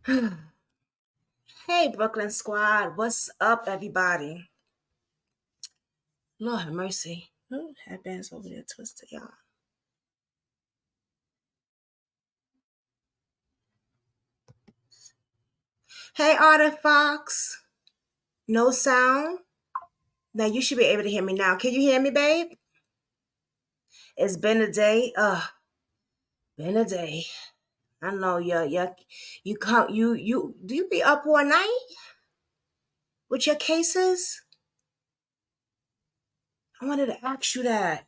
Hey, Brooklyn Squad. What's up, everybody? Lord have mercy. Ooh, headbands over there twisted, y'all. Hey, Artifox. No sound. Now, you should be able to hear me now. Can you hear me, babe? It's been a day. Been a day. I know you come you do you be up all night with your cases? I wanted to ask you that.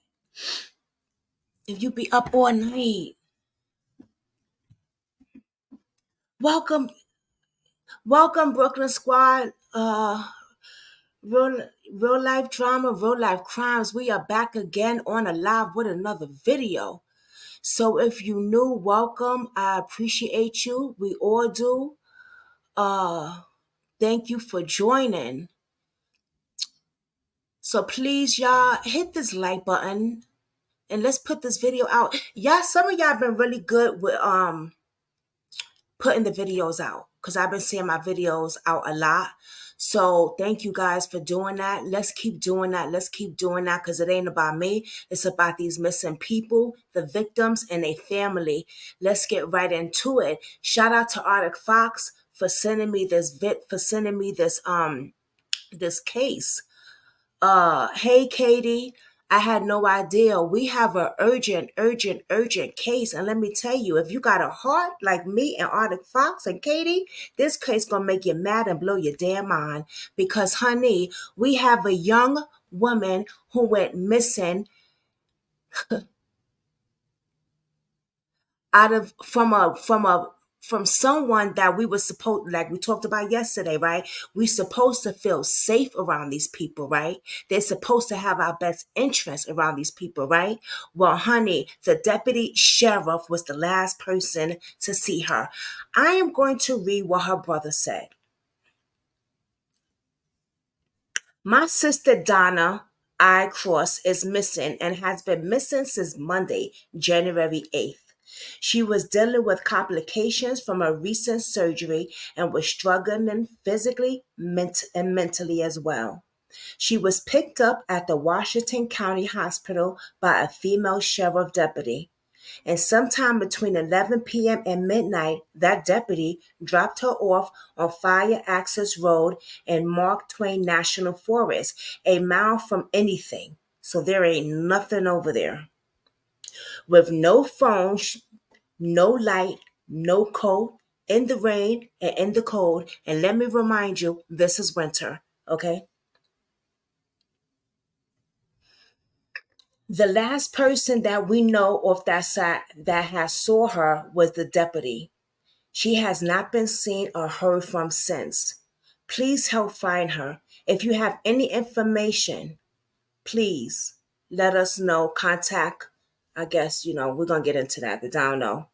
If you be up all night. Welcome, welcome, Brooklyn Squad. Real life drama, real life crimes. We are back again on a live with another video. So if you new, welcome. I appreciate you. We all do. Uh Thank you for joining. So please, y'all, hit this like button and let's put this video out. Y'all, some of y'all been really good with putting the videos out because I've been seeing my videos out a lot. So thank you guys for doing that. Let's keep doing that. Let's keep doing that because it ain't about me. It's about these missing people, the victims, and their family. Let's get right into it. Shout out to Arctic Fox for sending me this case. Hey Katie, I had no idea. We have a urgent case. And let me tell you, if you got a heart like me and Arctic Fox and Katie, this case gonna make you mad and blow your damn mind. Because honey, we have a young woman who went missing out of from someone that we were supposed, like we talked about yesterday, right? We supposed to feel safe around these people, right? They're supposed to have our best interest around these people, right? Well, honey, the deputy sheriff was the last person to see her. I am going to read what her brother said. My sister Donna Eye is missing and has been missing since Monday, January 8th. She was dealing with complications from a recent surgery and was struggling physically and mentally as well. She was picked up at the Washington County Hospital by a female sheriff deputy. And sometime between 11 p.m. and midnight, that deputy dropped her off on Fire Access Road in Mark Twain National Forest, a mile from anything. So there ain't nothing over there. With no phone, no light, no coat, in the rain and in the cold. And let me remind you, this is winter, okay? The last person that we know of that side that has saw her was the deputy. She has not been seen or heard from since. Please help find her. If you have any information, please let us know. Contact, I guess, we're going to get into that. I don't know.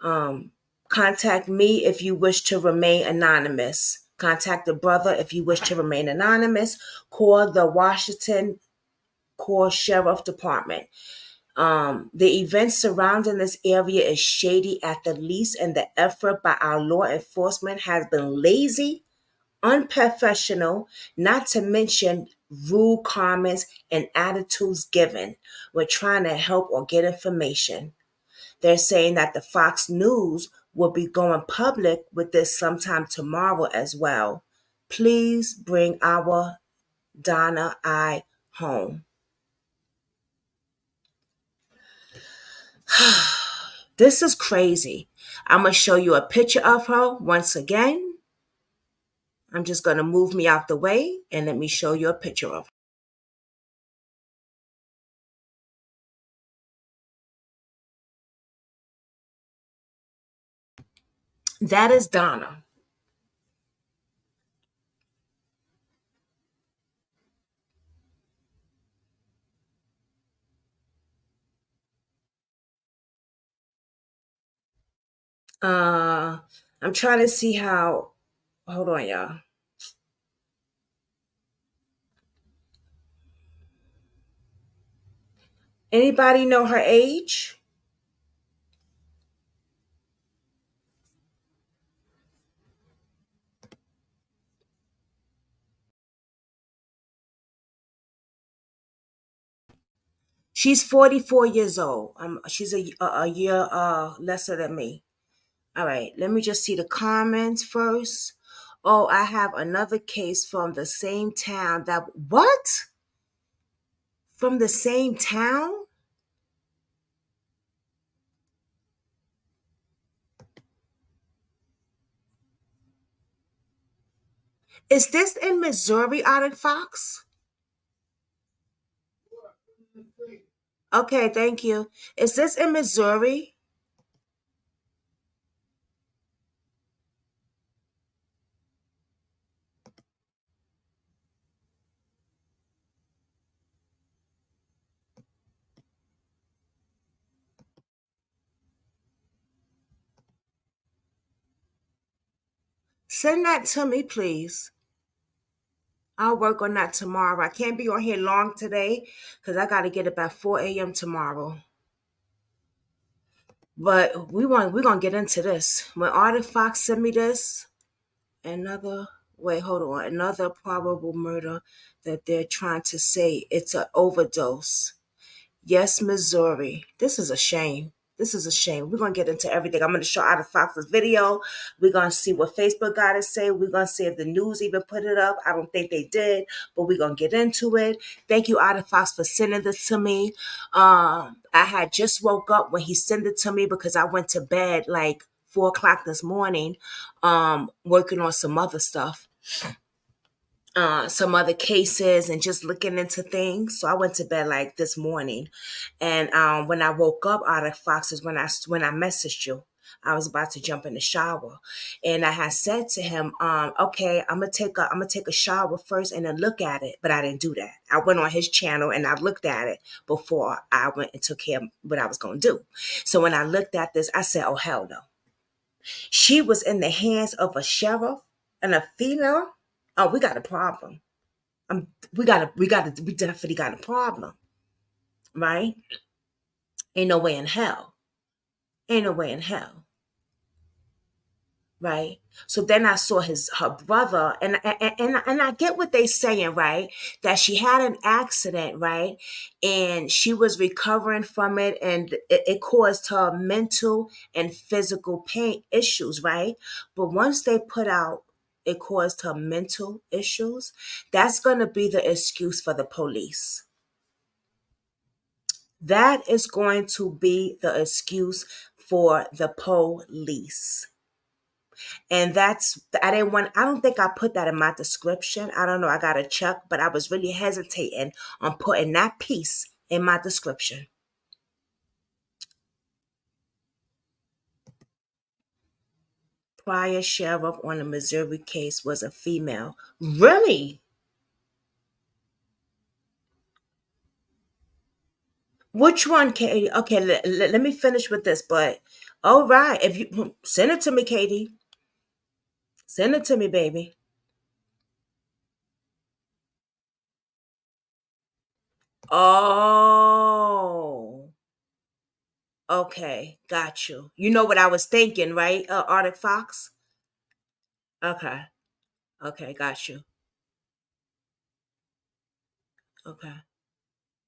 Um, Contact me if you wish to remain anonymous. Contact the brother if you wish to remain anonymous. Call the Washington Core Sheriff Department. The events surrounding this area is shady at the least, and the effort by our law enforcement has been lazy, unprofessional, not to mention rude comments and attitudes given when trying to help or get information. They're saying that the Fox News will be going public with this sometime tomorrow as well. Please bring our Donna Eye home. This is crazy. I'm going to show you a picture of her once again. I'm just going to move me out the way and let me show you a picture of her. That is Donna. Uh, I'm trying to see how. Hold on, y'all. Anybody know her age? She's 44 years old. She's a year lesser than me. All right, let me just see the comments first. Oh, I have another case from the same town that what? From the same town? Is this in Missouri, Otter Fox? Okay, thank you. Is this in Missouri? Send that to me, please. I'll work on that tomorrow. I can't be on here long today because I got to get up at 4 a.m. tomorrow. But we're gonna get into this. When Artie Fox sent me this, another wait, hold on, another probable murder that they're trying to say it's an overdose. Yes, Missouri. This is a shame. This is a shame. We're gonna get into everything. I'm gonna show out of Fox's video. We're gonna see what Facebook got to say. We're gonna see if the news even put it up. I don't think they did, but we're gonna get into it. Thank you, Out of Fox, for sending this to me. I had just woke up when he sent it to me because I went to bed like 4 o'clock this morning, working on some other cases and just looking into things. So I went to bed like this morning, and when I woke up out of Fox is when I messaged you. I was about to jump in the shower, and I had said to him, "Okay, I'm gonna take a shower first and then look at it." But I didn't do that. I went on his channel and I looked at it before I went and took care of what I was gonna do. So when I looked at this, I said, "Oh hell no!" She was in the hands of a sheriff and a female. Oh, we got a problem. We definitely got a problem, right? Ain't no way in hell. Ain't no way in hell, right? So then I saw her brother, and I get what they saying, right? That she had an accident, right? And she was recovering from it, and it caused her mental and physical pain issues, right? But once they put out it caused her mental issues, that's going to be the excuse for the police. That is going to be the excuse for the police. And I don't think I put that in my description. I don't know, I got to check, but I was really hesitating on putting that piece in my description. Prior sheriff on the Missouri case was a female. Really? Which one, Katie? Okay, let me finish with this, but all right, if you send it to me, Katie. Send it to me, baby. Oh, okay, got you. You know what I was thinking, right? Arctic Fox. Okay, okay, got you. Okay,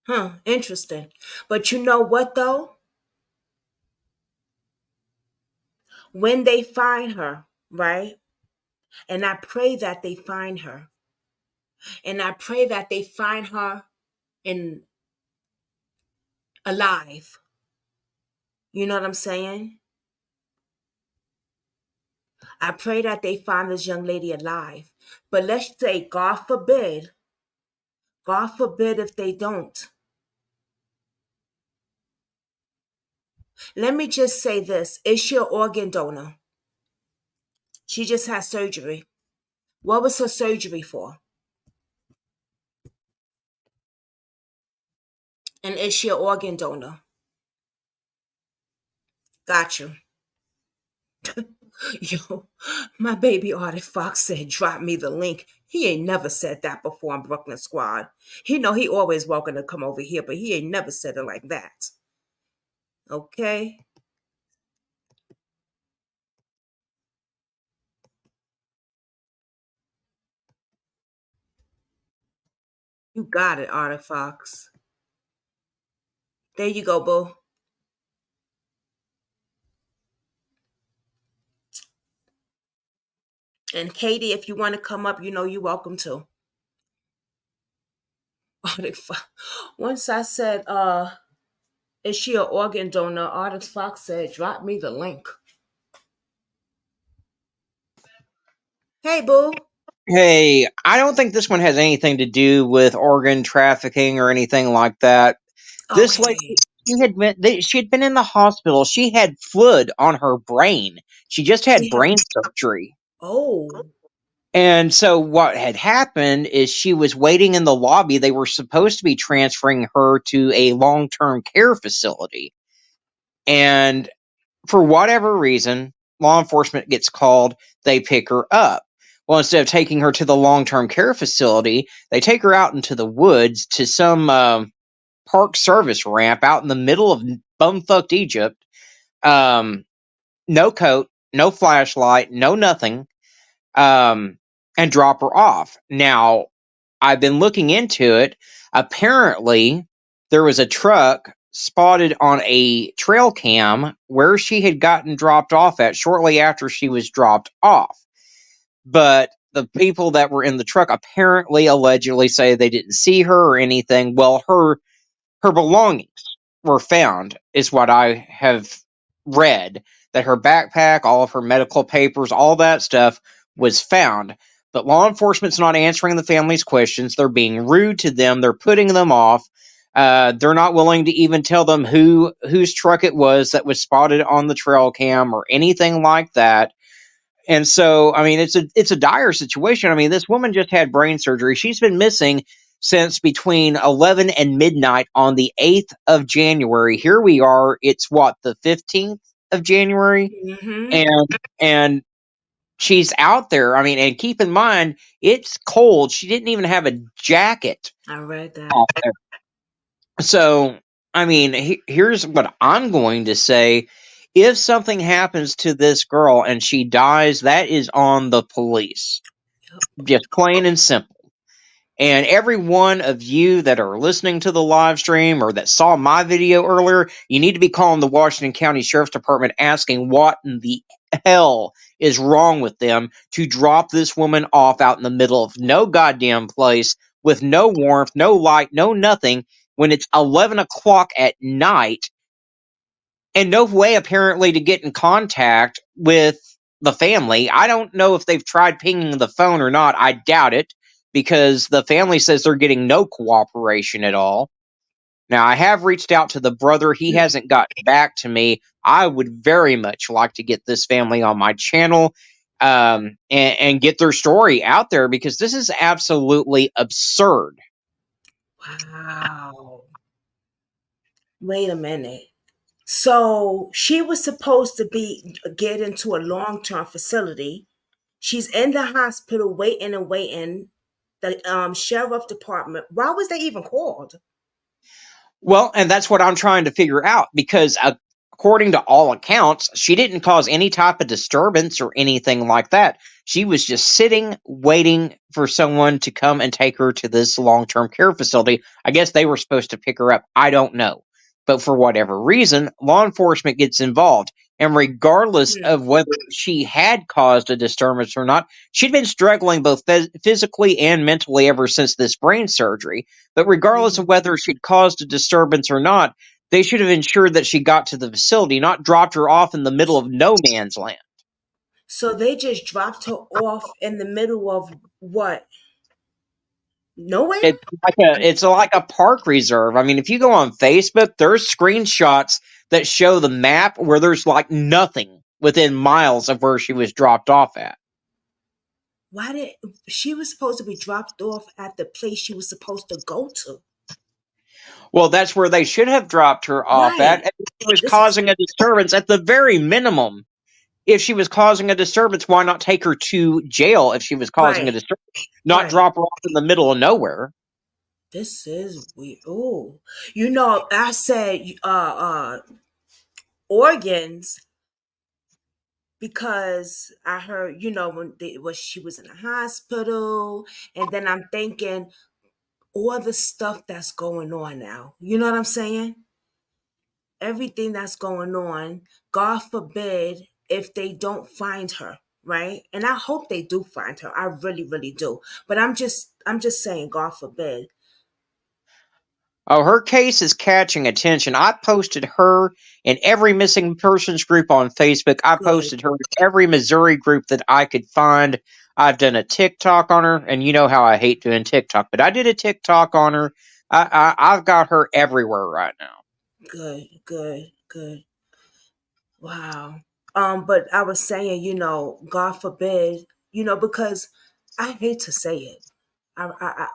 huh? Interesting. But you know what though? When they find her, right? And I pray that they find her, and I pray that they find her in alive. You know what I'm saying? I pray that they find this young lady alive. But let's say, God forbid if they don't. Let me just say this. Is she an organ donor? She just had surgery. What was her surgery for? And is she an organ donor? Got you. Yo, my baby Artie Fox said, drop me the link. He ain't never said that before on Brooklyn Squad. He know he always welcome to come over here, but he ain't never said it like that. Okay? You got it, Artie Fox. There you go, boo. And Katie, if you want to come up, you know you're welcome to. Once I said, is she an organ donor? Artist Fox said, drop me the link. Hey, boo. Hey, I don't think this one has anything to do with organ trafficking or anything like that. This lady, Okay. she had been in the hospital. She had fluid on her brain. She just had She brain had, surgery. oh. And so what had happened is she was waiting in the lobby. They were supposed to be transferring her to a long-term care facility. And for whatever reason, law enforcement gets called, they pick her up. Well, instead of taking her to the long term care facility, they take her out into the woods to some park service ramp out in the middle of bumfucked Egypt. Um, no coat, no flashlight, no nothing, and drop her off. Now, I've been looking into it. Apparently, there was a truck spotted on a trail cam where she had gotten dropped off at shortly after she was dropped off. But the people that were in the truck apparently allegedly say they didn't see her or anything. Well, her belongings were found, is what I have read. That her backpack, all of her medical papers, all that stuff was found. But law enforcement's not answering the family's questions. They're being rude to them. They're putting them off. They're not willing to even tell them whose truck it was that was spotted on the trail cam or anything like that. And so, I mean, it's a dire situation. I mean, this woman just had brain surgery. She's been missing since between 11 and midnight on the 8th of January. Here we are. It's what, the 15th of January? Mm-hmm. And she's out there. I mean, and keep in mind, it's cold. She didn't even have a jacket I read that. out there. So, I mean, here's what I'm going to say. If something happens to this girl and she dies, that is on the police. Yep. Just plain and simple. And every one of you that are listening to the live stream or that saw my video earlier, you need to be calling the Washington County Sheriff's Department asking what in the hell is wrong with them to drop this woman off out in the middle of no goddamn place with no warmth, no light, no nothing when it's 11 o'clock at night and no way apparently to get in contact with the family. I don't know if they've tried pinging the phone or not. I doubt it because the family says they're getting no cooperation at all. Now, I have reached out to the brother. He hasn't gotten back to me. I would very much like to get this family on my channel and get their story out there because this is absolutely absurd. Wow. Wait a minute. So she was supposed to be get into a long-term facility. She's in the hospital waiting and waiting. The sheriff department. Why was they even called? Well, and that's what I'm trying to figure out because according to all accounts, she didn't cause any type of disturbance or anything like that. She was just sitting, waiting for someone to come and take her to this long term care facility. I guess they were supposed to pick her up. I don't know. But for whatever reason, law enforcement gets involved. And regardless Hmm. of whether she had caused a disturbance or not, she'd been struggling both physically and mentally ever since this brain surgery. But regardless of whether she'd caused a disturbance or not, they should have ensured that she got to the facility, not dropped her off in the middle of no man's land. So they just dropped her off in the middle of what? Nowhere? It's like a park reserve. I mean, if you go on Facebook, there's screenshots that show the map where there's like nothing within miles of where she was dropped off at. Why did she was supposed to be dropped off at the place she was supposed to go to? Well, that's where they should have dropped her off at. Right. And if she was This is causing a disturbance at the very minimum. If she was causing a disturbance, why not take her to jail if she was causing a right. disturbance? Not Right. drop her off in the middle of nowhere. This is weird. Oh, I said organs because I heard, when she was in the hospital, and then I'm thinking all the stuff that's going on now. You know what I'm saying? everything that's going on, God forbid if they don't find her, right? And I hope they do find her. I really, really do. But I'm just saying, God forbid. Oh, her case is catching attention. I posted her in every missing persons group on Facebook. I Good, posted her in every Missouri group that I could find. I've done a TikTok on her, and you know how I hate doing TikTok, but I did a TikTok on her. I've got her everywhere right now. good, good, good. Wow. But I was saying, God forbid, because I hate to say it.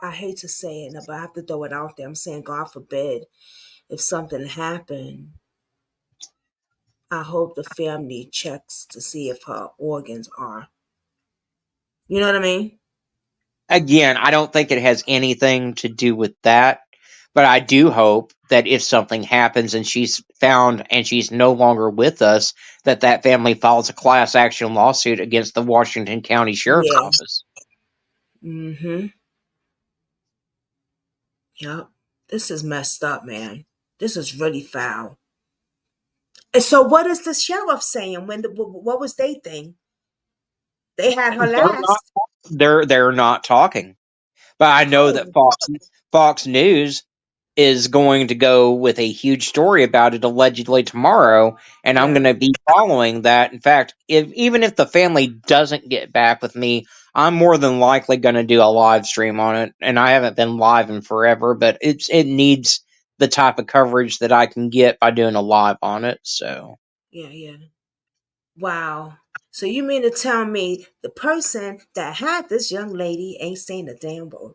I hate to say it, but I have to throw it out there. I'm saying, God forbid, if something happened, I hope the family checks to see if her organs are. You know what I mean? Again, I don't think it has anything to do with that, but I do hope that if something happens and she's found and she's no longer with us, that that family files a class action lawsuit against the Washington County Sheriff's Yeah. Office. Mm-hmm. Yep. This is messed up, man. This is really foul. And so, what is the sheriff saying? What was they thing? They had her They're not last. they're not talking. But I know that Oh, Fox News is going to go with a huge story about it allegedly tomorrow, and I'm yeah, going to be following that. In fact, if even if the family doesn't get back with me, I'm more than likely going to do a live stream on it. And I haven't been live in forever, but it needs the type of coverage that I can get by doing a live on it. So yeah, yeah. Wow. So you mean to tell me the person that had this young lady ain't saying a damn word?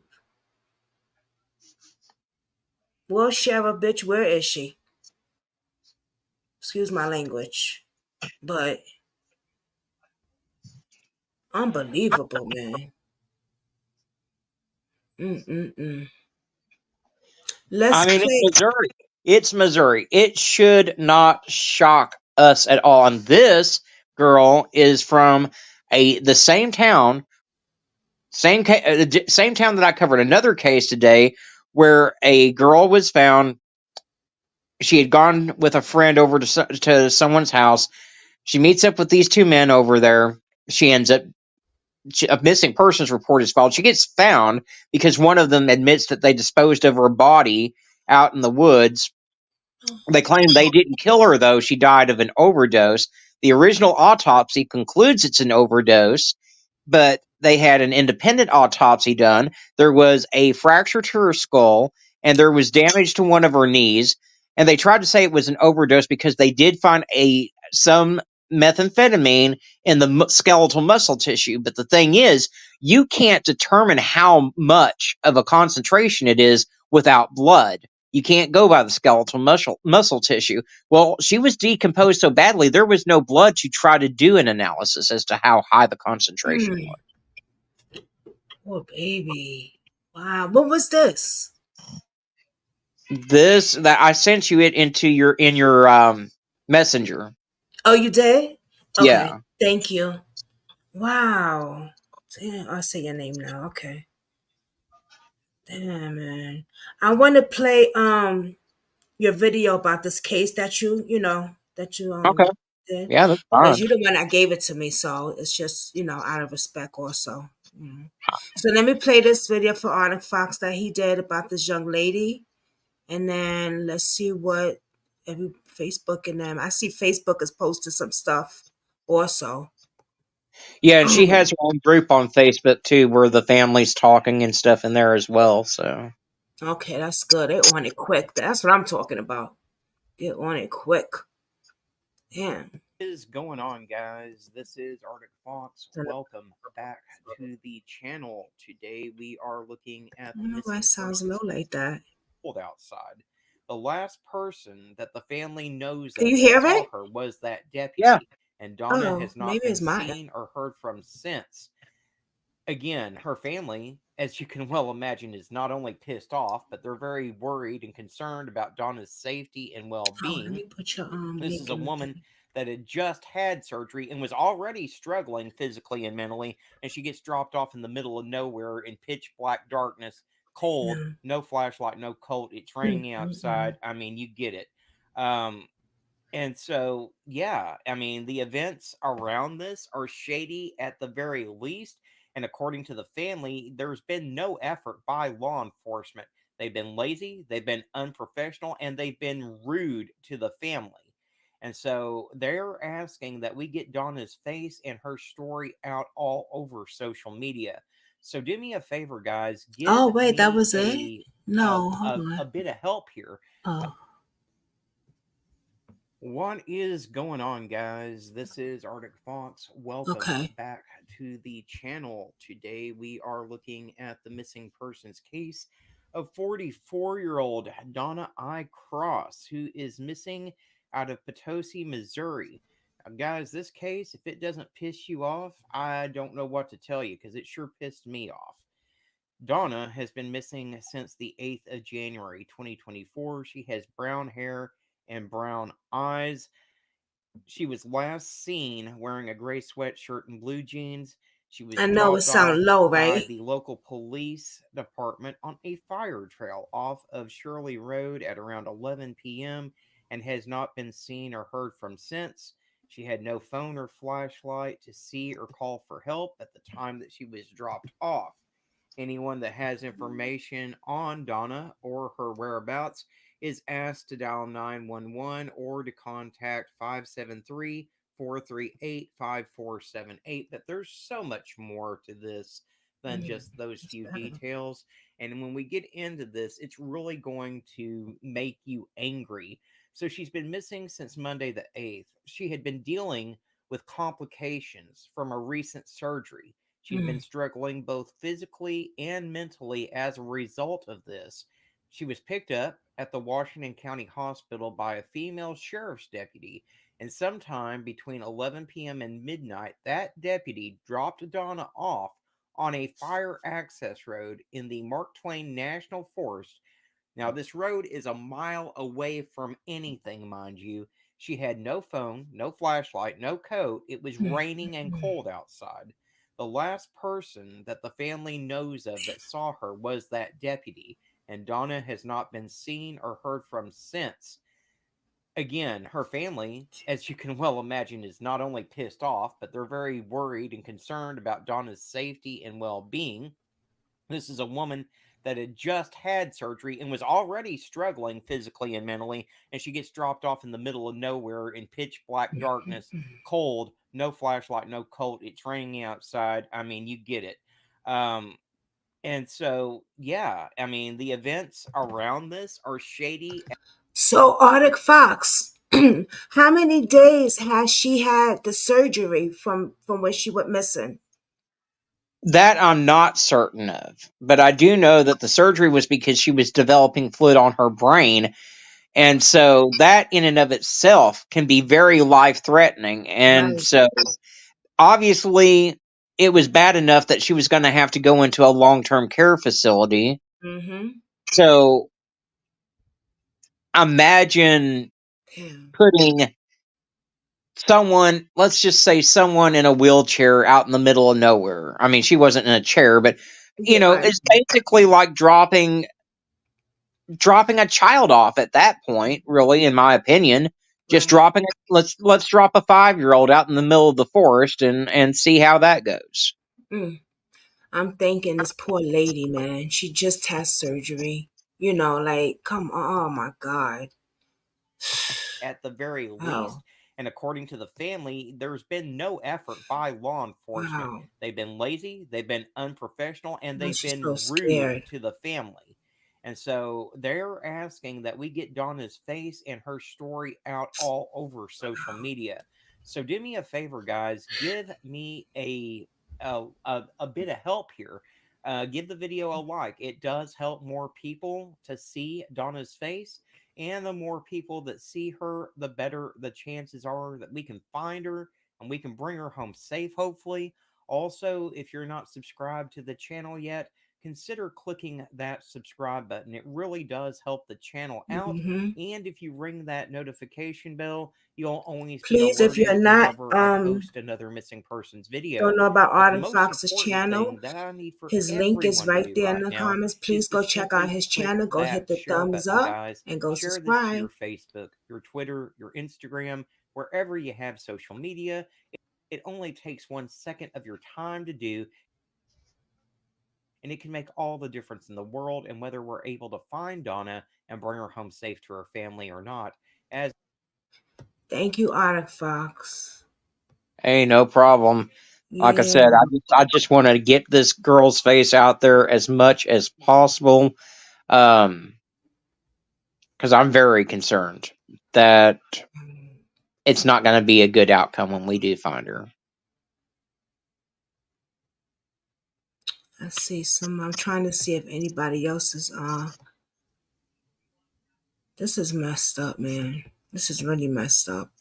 Well, sheriff, bitch, where is she? Excuse my language, but unbelievable, man. Mm-mm-mm. Let's I mean, play. it's Missouri. It's Missouri. It should not shock us at all. And this girl is from the same town, same town that I covered another case today, where a girl was found. She had gone with a friend over to someone's house. She meets up with these two men over there. She ends up a missing persons report is filed. She gets found because one of them admits that they disposed of her body out in the woods. They claim they didn't kill her, though. She died of an overdose. The original autopsy concludes it's an overdose, but they had an independent autopsy done. There was a fracture to her skull, and there was damage to one of her knees. And they tried to say it was an overdose because they did find some methamphetamine in the skeletal muscle tissue. But the thing is, you can't determine how much of a concentration it is without blood. You can't go by the skeletal muscle tissue. Well, she was decomposed so badly there was no blood to try to do an analysis as to how high the concentration was. Mm, poor baby. Wow. What was this? This that I sent you it into your messenger. Oh, you did? Okay. Yeah. Thank you. Wow. Damn, I say your name now. Okay. Damn, man. I want to play your video about this case that you Okay. did, Yeah, that's because fine. you're the one that gave it to me, so it's just out of respect also. So let me play this video for Arctic Fox that he did about this young lady, and then let's see what every Facebook and them. I see Facebook has posted some stuff also. Yeah, and she has her own group on Facebook too, where the family's talking and stuff in there as well. So Okay, that's good. They on it quick. That's what I'm talking about. Get on it quick. Damn. What is going on, guys? This is Arctic Fox. I Welcome back to the channel. Today we are looking at the don't know why it missing sounds low persons like that. pulled outside. The last person that the family knows Can of you that hear saw it? her was that yeah, deputy, and Donna Oh, has not maybe been it's mine. seen or heard from since. Again, her family, as you can well imagine, is not only pissed off, but they're very worried and concerned about Donna's safety and well Oh, let being. me put your This link is a in the woman thing. that had just had surgery and was already struggling physically and mentally, and she gets dropped off in the middle of nowhere in pitch black darkness, cold, Yeah. no flashlight, no coat. It's Mm, raining mm, mm. outside. I mean, you get it. Um, And so, yeah, I mean, the events around this are shady at the very least. And according to the family, there's been no effort by law enforcement. They've been lazy, they've been unprofessional, and they've been rude to the family. And so they're asking that we get Donna's face and her story out all over social media. So do me a favor, guys, give Oh, wait, that me was it? a, No, hold a, on. a bit of help here. Oh, What is going on, guys? This is Arctic Fox. Welcome okay. back to the channel. Today we are looking at the missing persons case of 44-year-old Donna Eye Cross, who is missing out of Potosi, Missouri. Now, guys, this case, if it doesn't piss you off, I don't know what to tell you because it sure pissed me off. Donna has been missing since the 8th of January 2024. She has brown hair and brown eyes. She was last seen wearing a gray sweatshirt and blue jeans. She was I know it dropped sound off low, by right? the local police department on a fire trail off of Shirley Road at around 11 p.m. and has not been seen or heard from since. She had no phone or flashlight to see or call for help at the time that she was dropped off. Anyone that has information on Donna or her whereabouts is asked to dial 911 or to contact 573 438 5478. But there's so much more to this than Mm, just those it's few better. details. And when we get into this, it's really going to make you angry. So she's been missing since Monday the 8th. She had been dealing with complications from a recent surgery. She'd been Mm. struggling both physically and mentally as a result of this. She was picked up at the Washington County Hospital by a female sheriff's deputy, and sometime between 11 p.m. and midnight, that deputy dropped Donna off on a fire access road in the Mark Twain National Forest. Now, this road is a mile away from anything, mind you. She had no phone, no flashlight, no coat. It was Mm. raining and Mm. cold outside. The last person that the family knows of that saw her was that deputy, and Donna has not been seen or heard from since. Again, her family, as you can well imagine, is not only pissed off, but they're very worried and concerned about Donna's safety and well being. This is a woman that had just had surgery and was already struggling physically and mentally, and she gets dropped off in the middle of nowhere in pitch black darkness, cold, no flashlight, no coat. It's raining outside. I mean, you get it. And so, yeah, I mean, the events around this are shady. So, Arctic Fox, how many days has she had the surgery from when she went missing? That I'm not certain of, but I do know that the surgery was because she was developing fluid on her brain. And so that in and of itself can be very life threatening. And Right. so obviously it was bad enough that she was going to have to go into a long term care facility. Mm-hmm. So imagine Yeah. putting someone, let's just say someone in a wheelchair out in the middle of nowhere. I mean, she wasn't in a chair, but Yeah. Right. it's basically like dropping a child off at that point, really, in my opinion. Just Right. dropping it. Let's drop a 5-year-old out in the middle of the forest and see how that goes. Mm. I'm thinking this poor lady, man. She just had surgery. Like, come on. Oh my God. At the very Wow. least. And according to the family, there's been no effort by law enforcement. Wow. They've been lazy, they've been unprofessional, and Oh, they've she's so been rude scared. to the family. And so they're asking that we get Donna's face and her story out all over social media. So do me a favor, guys. Give me a bit of help here. Give the video a like. It does help more people to see Donna's face, and the more people that see her, the better the chances are that we can find her and we can bring her home safe, hopefully. Also, if you're not subscribed to the channel yet, consider clicking that subscribe button. It really does help the channel out. Hmm. And if you ring that notification bell, you'll always get Please, if you're alerted not whenever I post another missing persons don't video. know about But the Arden most Fox's important channel, thing that I need for his link is everyone to right do there in right the now comments. is Please to go check out simply his click channel. Go hit that the share thumbs button, up guys. and go Share this to subscribe. your Facebook, your Twitter, your Instagram, wherever you have social media. It only takes 1 second of your time to do, and it can make all the difference in the world. And whether we're able to find Donna and bring her home safe to her family or not, as Thank you, Arden Fox. Hey, no problem. Like I Yeah. said, I just want to get this girl's face out there as much as possible, um, because I'm very concerned that it's not going to be a good outcome when we do find her. Let's see some. I'm trying to see if anybody else is. This is messed up, man. This is really messed up.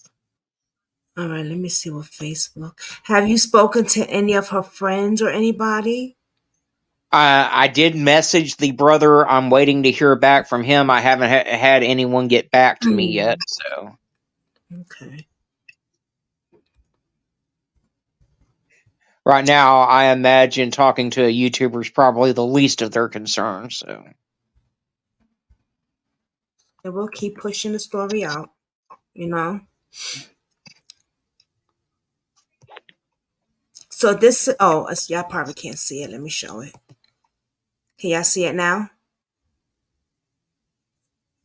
All right, let me see what Facebook. Have you spoken to any of her friends or anybody? I did message the brother. I'm waiting to hear back from him. I haven't had anyone get back to me yet. So Okay. right now, I imagine talking to a YouTuber is probably the least of their concerns. So And we'll keep pushing the story out, you know? So this, oh, y'all probably can't see it. Let me show it. Can y'all see it now?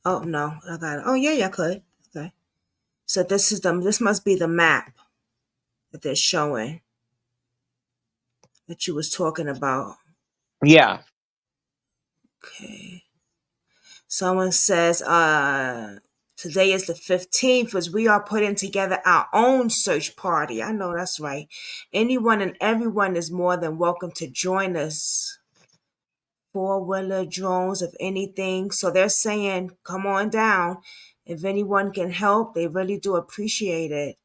Oh, no, I got it. Oh, yeah, y'all could. Okay. So this must be the map that they're showing that you was talking about. yeah, Okay. Someone says, today is the 15th as we are putting together our own search party. I know that's right. Anyone and everyone is more than welcome to join us. Four-wheeler drones, if anything. So they're saying, come on down. If anyone can help, they really do appreciate it.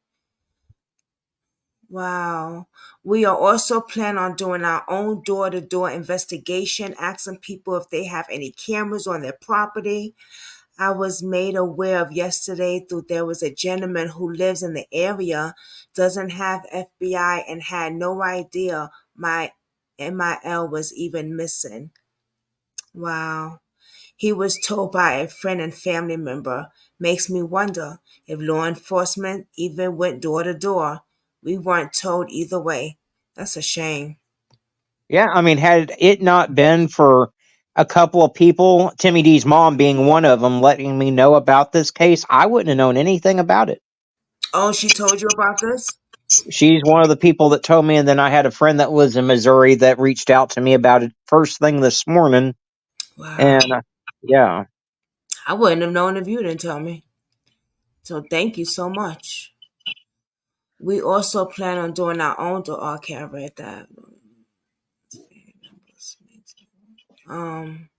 Wow. We are also planning on doing our own door-to-door investigation, asking people if they have any cameras on their property. I was made aware of yesterday through there was a gentleman who lives in the area, doesn't have FBI, and had no idea my MIL was even missing. Wow. He was told by a friend and family member. Makes me wonder if law enforcement even went door to door. We weren't told either way. That's a shame. yeah. I mean, had it not been for a couple of people, Timmy D's mom being one of them, letting me know about this case, I wouldn't have known anything about it. Oh, she told you about this? She's one of the people that told me, and then I had a friend that was in Missouri that reached out to me about it first thing this morning. Wow. And yeah, I wouldn't have known if you didn't tell me. So thank you so much. We also plan on doing our own door. Okay, I read that. Um,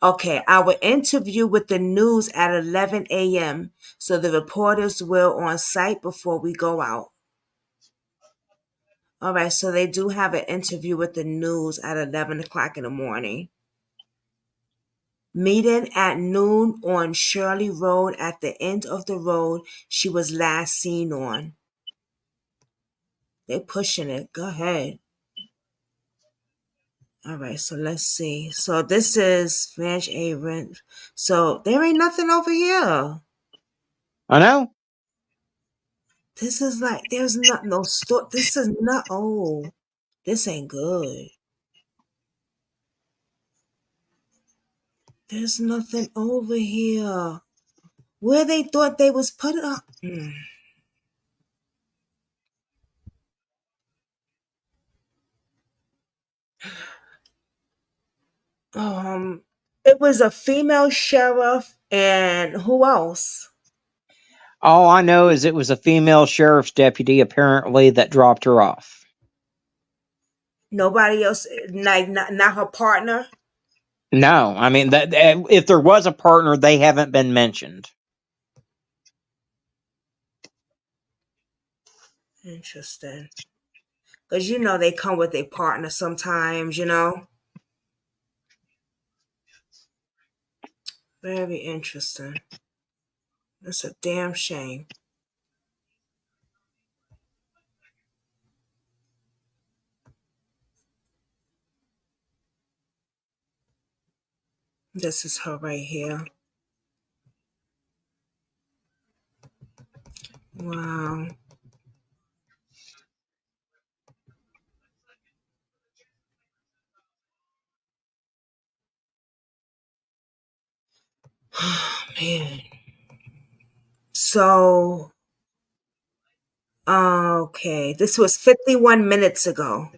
okay, our interview with the news at 11 a.m. So the reporters will on site before we go out. All right, so they do have an interview with the news at 11 o'clock in the morning. Meeting at noon on Shirley Road at the end of the road she was last seen on. They pushing it. Go ahead. All right, so let's see. So this is Ranch A Rent. So there ain't nothing over here. I know. This is like there's not no store. This is not. Oh, this ain't good. There's nothing over here. Where they thought they was put up. Um, it was a female sheriff and who else? All I know is it was a female sheriff's deputy, apparently, that dropped her off. Nobody else. Like not her partner. No, I mean that if there was a partner, they haven't been mentioned. Interesting. Because you know they come with a partner sometimes. You know. Very interesting. That's a damn shame. This is her right here. Wow. Man. So, okay. This was 51 minutes ago.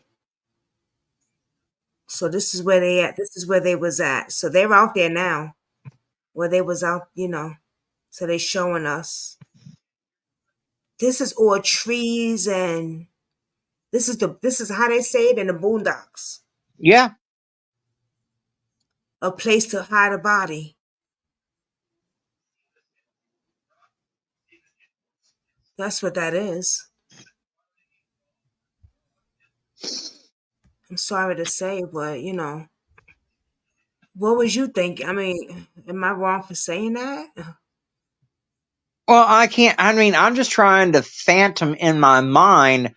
So this is where they at. This is where they was at. So they're out there now. Where they was out, So they showing us. This is all trees and this is how they say it in the boondocks. Yeah. A place to hide a body. That's what that is. I'm sorry to say, but what was you thinking? I mean, am I wrong for saying that? Well, I can't. I mean, I'm just trying to phantom in my mind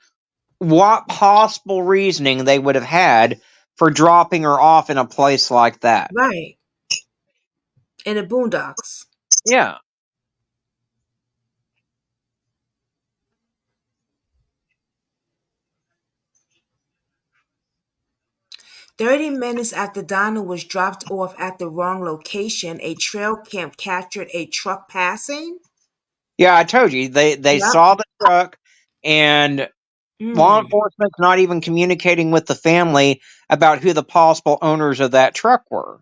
what possible reasoning they would have had for dropping her off in a place like that. Right. In the boondocks. Yeah. 30 minutes after Donna was dropped off at the wrong location, a trail cam captured a truck passing. Yeah, I told you. They Yep. saw the truck, and law Mm. enforcement's not even communicating with the family about who the possible owners of that truck were.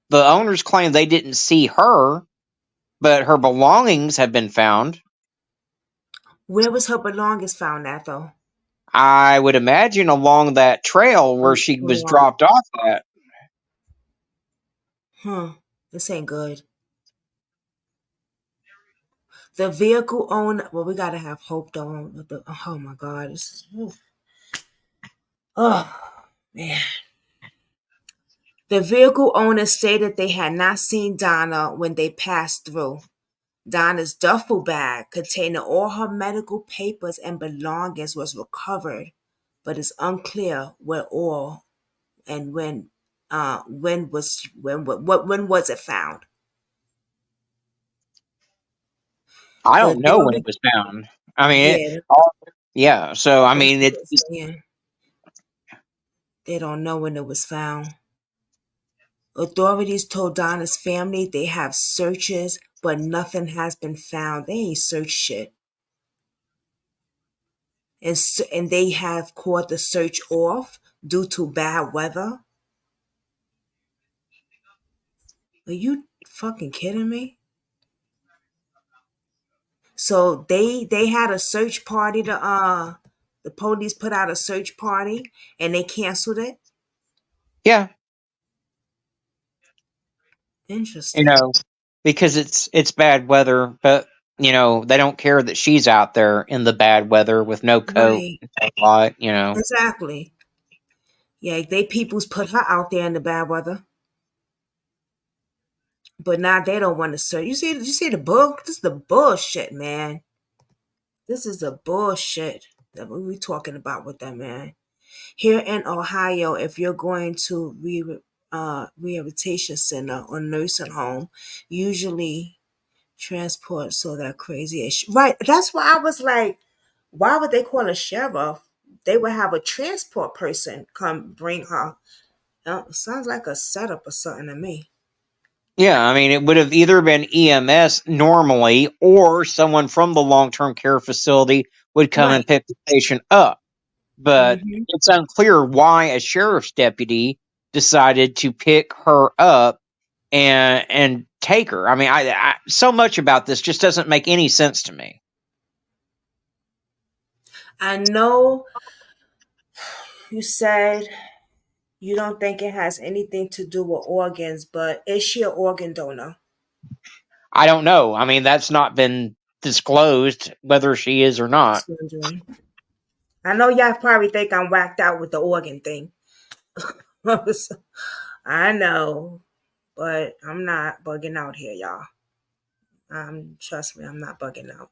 The owners claim they didn't see her, but her belongings have been found. Where was her belongings found at, though? I would imagine along that trail where Oh, she was Lord. dropped off at. Huh. This ain't good. The vehicle owner. Well, we gotta have hope, though. Oh my God. Oh man. The vehicle owner stated they had not seen Donna when they passed through. Donna's duffel bag containing all her medical papers and belongings was recovered, but it's unclear where all and when was it found? I The don't know when it authority, was found. I mean, yeah, yeah. So I that's mean, what it's saying. They don't know when it was found. Authorities told Donna's family they have searches, but nothing has been found. They ain't searched shit. And they have called the search off due to bad weather. Are you fucking kidding me? So they had a search party to the police put out a search party and they canceled it. yeah, Interesting. because it's bad weather, but they don't care that she's out there in the bad weather with no coat Right. and taillight. Exactly. Yeah, they peoples put her out there in the bad weather. But now they don't want to search. You see the book? This is the bullshit, man. This is the bullshit that we talking about with that man. Here in Ohio, if you're going to rehabilitation center or nursing home, usually transport so that crazy ish. Right. That's why I was like, why would they call a sheriff? They would have a transport person come bring her. Sounds like a setup or something to me. Yeah, I mean, it would have either been EMS normally, or someone from the long-term care facility would come and Right. pick the patient up. But Hmm. it's unclear why a sheriff's deputy decided to pick her up and take her. I mean, I so much about this just doesn't make any sense to me. I know you said you don't think it has anything to do with organs, but is she an organ donor? I don't know. I mean, that's not been disclosed whether she is or not. Just wondering. I know y'all probably think I'm whacked out with the organ thing. I know, but I'm not bugging out here, y'all. Trust me, I'm not bugging out.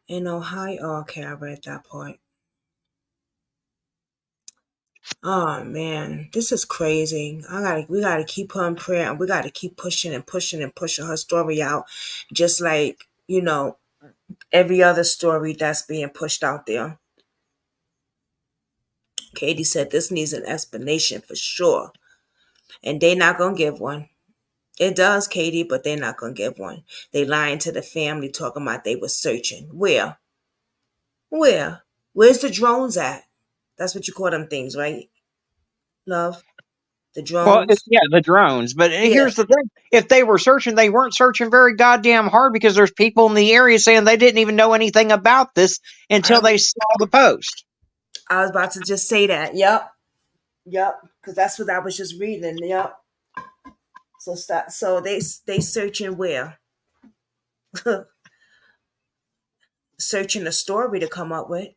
In Ohio, okay, I read that part. Oh man, this is crazy. We gotta keep her in prayer, and we gotta keep pushing and pushing and pushing her story out, just like every other story that's being pushed out there. Katie said this needs an explanation for sure, and they're not gonna give one. It does, Katie, but they're not gonna give one. They lying to the family, talking about they were searching. Where? Where? Where's the drones at? That's what you call them things, right? Love the Well, drones. yeah, the drones. But Yeah, here's the thing: if they were searching, they weren't searching very goddamn hard because there's people in the area saying they didn't even know anything about this until I, they saw the post. I was about to just say that. Yep, yep, because that's what I was just reading. Yep. So stop. So they searching where? Searching a story to come up with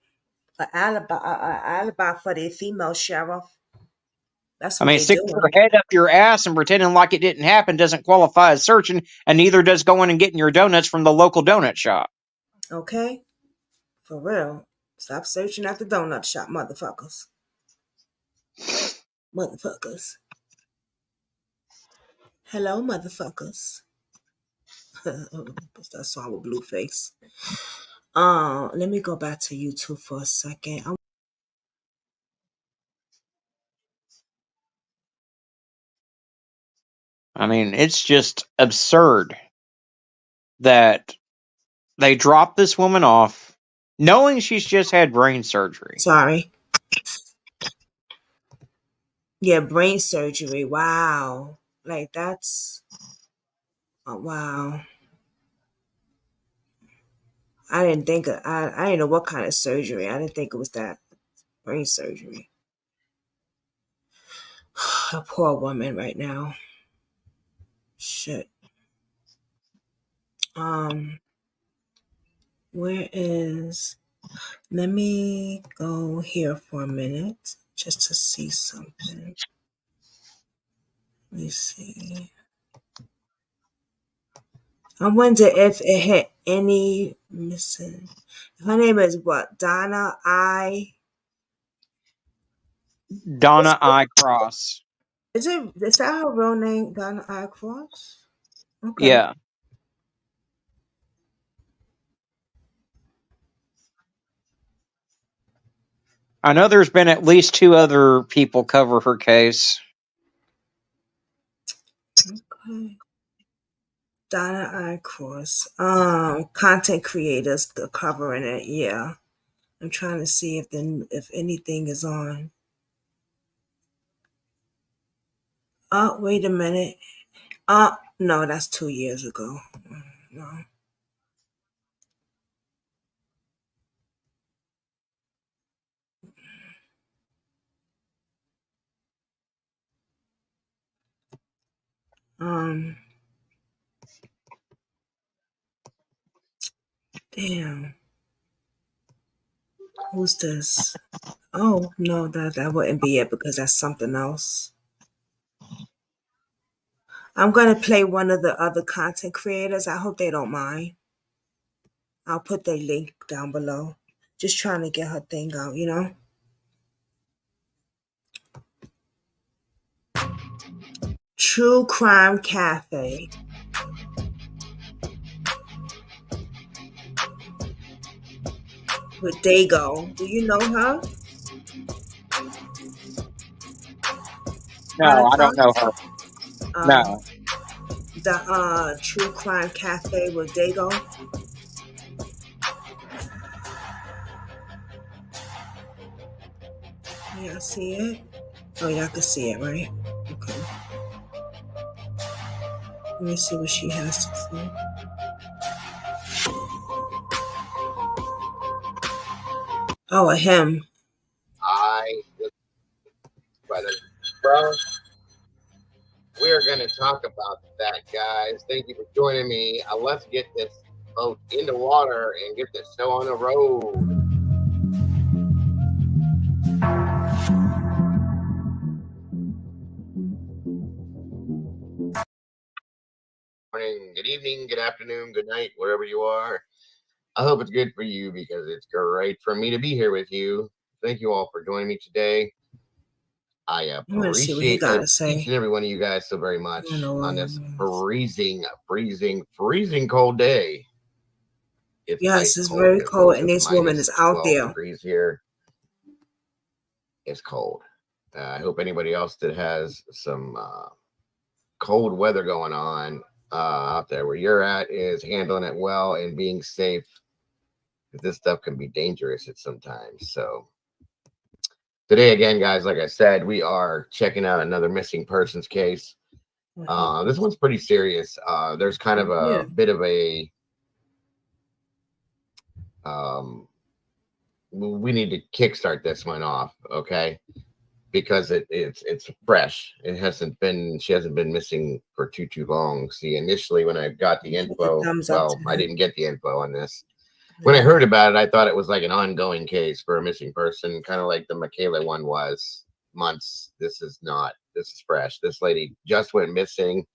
a alibi for the female sheriff. That's I what mean, they sticking doing. your head up your ass and pretending like it didn't happen doesn't qualify as searching, and neither does going and getting your donuts from the local donut shop. Okay, for real. Stop searching at the donut shop, motherfuckers. Motherfuckers. Hello, motherfuckers. That song with Blueface. Let me go back to YouTube for a second. I mean, it's just absurd that they dropped this woman off knowing she's just had brain surgery. Sorry. Yeah, brain surgery. Wow. Like that's wow. I didn't know what kind of surgery. I didn't think it was that brain surgery. A poor woman right now. Shit. Um, where is let me go here for a minute just to see something. Let me see. I wonder if it had any missing. Her name is what? Donna Eye. Donna Eye Cross. Is that her real name? Donna Eye Cross? Okay. Yeah. I know there's been at least two other people cover her case. Okay. Donna Eye Cross. Content creators covering it. Yeah. I'm trying to see if anything is on. Oh, wait a minute. No, that's 2 years ago. No. Um, damn. Who's this? Oh no, that wouldn't be it because that's something else. I'm gonna play one of the other content creators. I hope they don't mind. I'll put their link down below. Just trying to get her thing out. True Crime Cafe with Dago. Do you know her? No, I Monica? don't know her. Um, No. the True Crime Cafe with Dago. Y'all see it? Oh, y'all can see it, right? Okay. Let me see what she has to say. Oh, a him. I brother, bro. We're gonna talk about that, guys. Thank you for joining me. Let's get this boat in the water and get this show on the road. afternoon, good night, wherever you are. I hope it's good for you because it's great for me to be here with you. Thank you all for joining me today. I I'm gonna see what he appreciate gotta each say. and every one of you guys so very I much don't know. on this freezing cold day. It's Yes, ice it's cold. very It's close cold, to and this woman is minus out 12 there. degrees here. It's cold. I hope anybody else that has some cold weather going on out there where you're at is handling it well and being safe. This stuff can be dangerous at sometimes. So today, again, guys, like I said, we are checking out another missing persons case. This one's pretty serious. There's kind of Yeah. a bit of a we need to kickstart this one off, okay? Because it's fresh. It hasn't been she hasn't been missing for too long. See, initially when I got the Put the info, thumbs up well, to I him. didn't get the info on this. When I heard about it, I thought it was like an ongoing case for a missing person, kind of like the Michaela one was months. This is not. This is fresh. This lady just went missing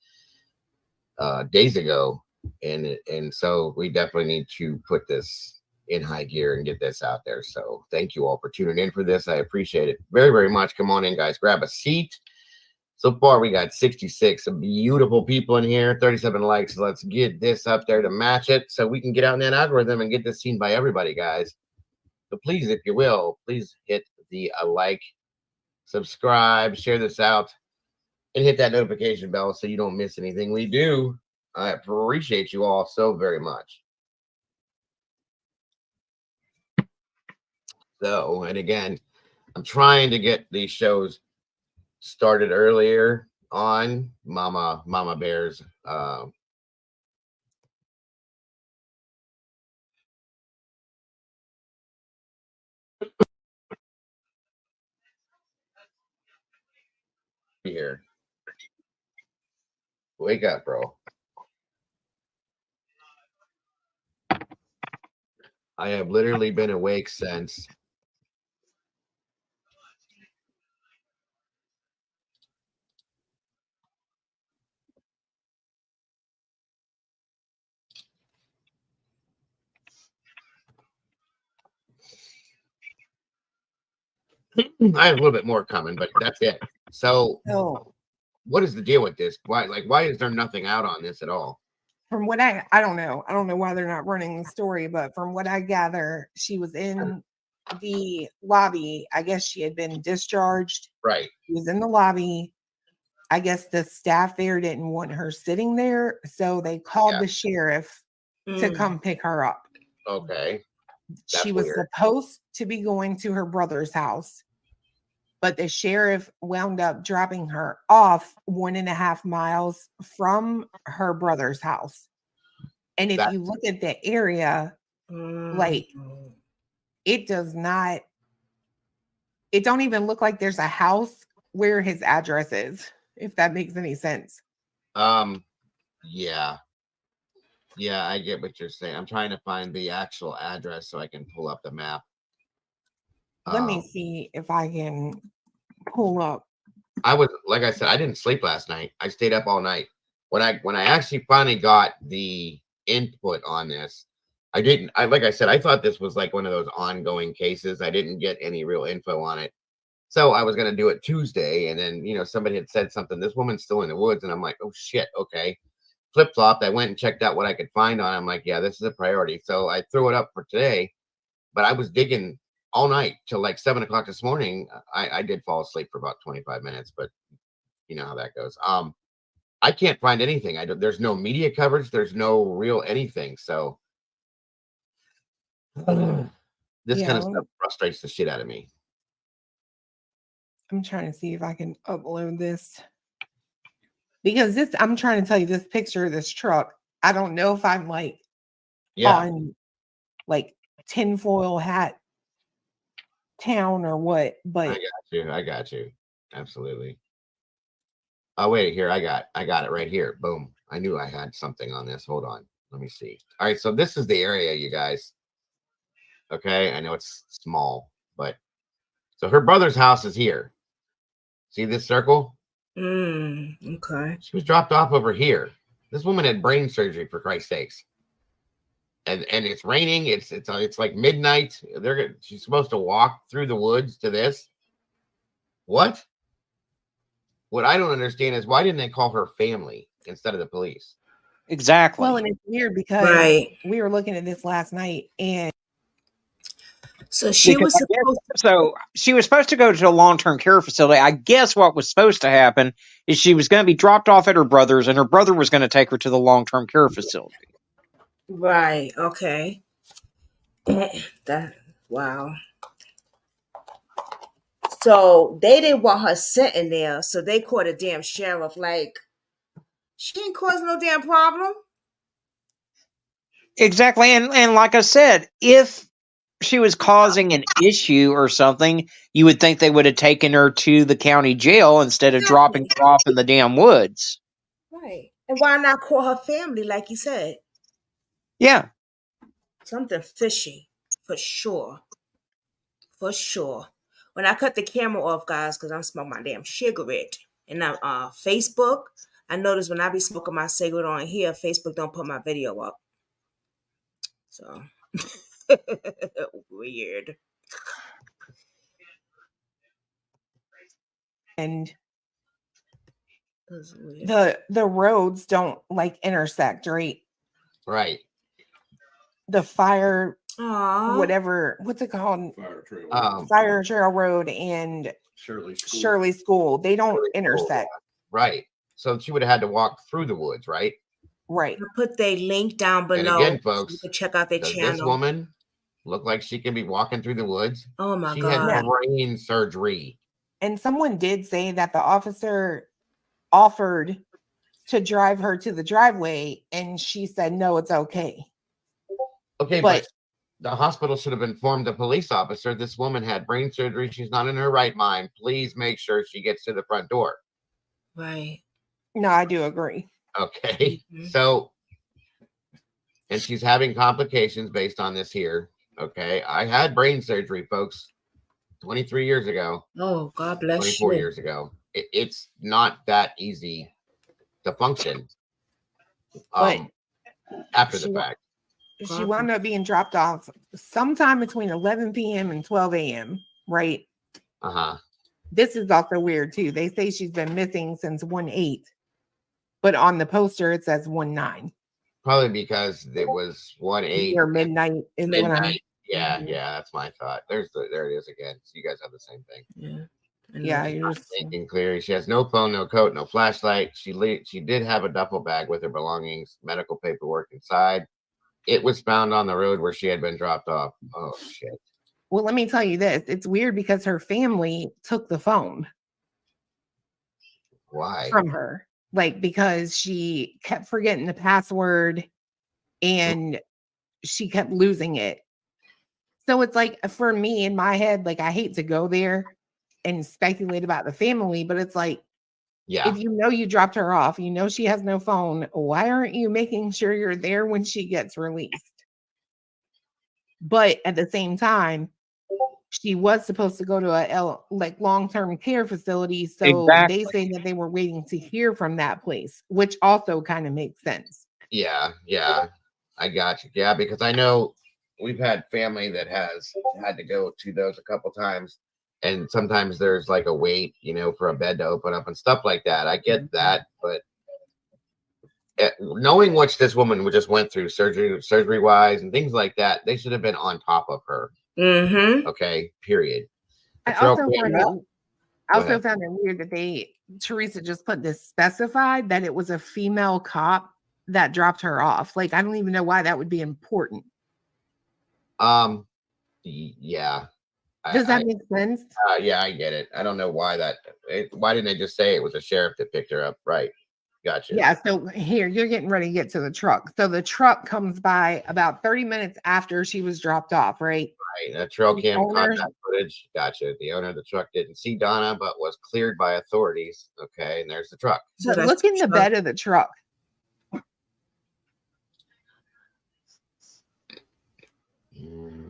days ago, and so we definitely need to put this in high gear and get this out there. So thank you all for tuning in for this. I appreciate it very, very much. Come on in, guys. Grab a seat. So far, we got 66 beautiful people in here, 37 likes. Let's get this up there to match it so we can get out in that algorithm and get this seen by everybody, guys. So please, if you will, please hit the like, subscribe, share this out, and hit that notification bell so you don't miss anything we do. I appreciate you all so very much. So, and again, I'm trying to get these shows started earlier on Mama Bear's here. Wake up, bro. I have literally been awake since I have a little bit more coming, but that's it. So, what is the deal with this? Why is there nothing out on this at all? From what I don't know why they're not running the story, but from what I gather, she was in the lobby. I guess she had been discharged. Right. She was in the lobby. I guess the staff there didn't want her sitting there, so they called the sheriff to come pick her up. Okay. She was supposed to be going to her brother's house, but the sheriff wound up dropping her off 1.5 miles from her brother's house. And if you look at the area, like it don't even look like there's a house where his address is, if that makes any sense. Yeah. Yeah, I get what you're saying. I'm trying to find the actual address so I can pull up the map. Let me see if I can pull up. Like I said, I didn't sleep last night. I stayed up all night. When I actually finally got the input on this, like I said, I thought this was like one of those ongoing cases. I didn't get any real info on it. So I was going to do it Tuesday. And then, somebody had said something, this woman's still in the woods. And I'm like, oh shit. Okay. Flip-flopped. I went and checked out what I could find on it. I'm like, yeah, this is a priority. So I threw it up for today, but I was digging all night till like 7 o'clock this morning. I did fall asleep for about 25 minutes, but you know how that goes. I can't find anything. There's no media coverage. There's no real anything. So this kind of stuff frustrates the shit out of me. I'm trying to see if I can upload this. Because I'm trying to tell you, this picture of this truck, I don't know if I'm like on like tinfoil hat town or what, but I got you. Absolutely. Oh, wait, here. I got it right here. Boom. I knew I had something on this. Hold on. Let me see. All right. So this is the area, you guys. Okay. I know it's small, but so her brother's house is here. See this circle? Okay. She was dropped off over here. This woman had brain surgery, for Christ's sakes. And it's raining. It's like midnight. She's supposed to walk through the woods to this. What? What I don't understand is why didn't they call her family instead of the police? Exactly. Well, and it's weird because Right. we were looking at this last night, and So she Because was supposed so she was supposed to go to a long-term care facility. I guess what was supposed to happen is she was going to be dropped off at her brother's, and her brother was going to take her to the long-term care facility. Right. Okay. That wow. So they didn't want her sitting there, so they called a damn sheriff. Like, she ain't cause no damn problem. Exactly, and like I said, if she was causing an issue or something, you would think they would have taken her to the county jail instead of dropping her off in the damn woods. Right. And why not call her family, like you said? Yeah. Something fishy, for sure. For sure. When I cut the camera off, guys, because I'm smoking my damn cigarette, and I'm Facebook, I notice when I be smoking my cigarette on here, Facebook don't put my video up. So weird. and That's weird. the roads don't like intersect, right? Right. The fire, Aww. whatever, what's it called? Fire Trail Road and Shirley School. They don't Shirley School, intersect. Right. So she would have had to walk through the woods, right? Right. I put their link down below. And again, folks, you can check out their does channel. this woman look like she can be walking through the woods? Oh my She god. had brain surgery. And someone did say that the officer offered to drive her to the driveway, and she said, no, it's okay. Okay, but the hospital should have informed the police officer this woman had brain surgery. She's not in her right mind. Please make sure she gets to the front door. Right. No, I do agree. Okay. Mhm. So, and she's having complications based on this here. Okay. I had brain surgery, folks, 23 years ago, Oh, God bless 24 you. years ago. It's not that easy to function But after the she- fact. She wound up being dropped off sometime between 11 p.m. and 12 a.m., right? Uh-huh. This is also weird, too. They say she's been missing since 1/8, but on the poster, it says 1/9. Probably because it was 1/8 Or midnight is what I'm... midnight. Yeah, Mhm. yeah, that's my thought. There it is again. So you guys have the same thing. Yeah. Yeah, you're just... Thinking clearly, she has no phone, no coat, no flashlight. She did have a duffel bag with her belongings, medical paperwork inside. It was found on the road where she had been dropped off. Oh shit! Well, let me tell you this. It's weird because her family took the phone Why? from her, like because she kept forgetting the password and she kept losing it. So it's like, for me in my head, like I hate to go there and speculate about the family, but it's like, Yeah, if you know you dropped her off, you know she has no phone, why aren't you making sure you're there when she gets released? But at the same time, she was supposed to go to a long-term care facility, so Exactly. they say that they were waiting to hear from that place, which also kind of makes sense. yeah. I got you. Yeah, because I know we've had family that has had to go to those a couple times, and sometimes there's like a wait, for a bed to open up and stuff like that. I get that, but knowing what this woman just went through surgery wise and things like that, they should have been on top of her. Mm-hmm. Okay, period. I The trail also cam- ahead. found it weird that Teresa just put this specified that it was a female cop that dropped her off. Like, I don't even know why that would be important. Yeah. Does that make sense? Yeah, I get it. I don't know why why didn't they just say it was a sheriff that picked her up? Right. Gotcha. Yeah, so here, you're getting ready to get to the truck. So the truck comes by about 30 minutes after she was dropped off, right? Right. That trail cam caught owner- that footage. Gotcha. The owner of the truck didn't see Donna, but was cleared by authorities. Okay, and there's the truck. So But that's look in the truck. bed of the truck.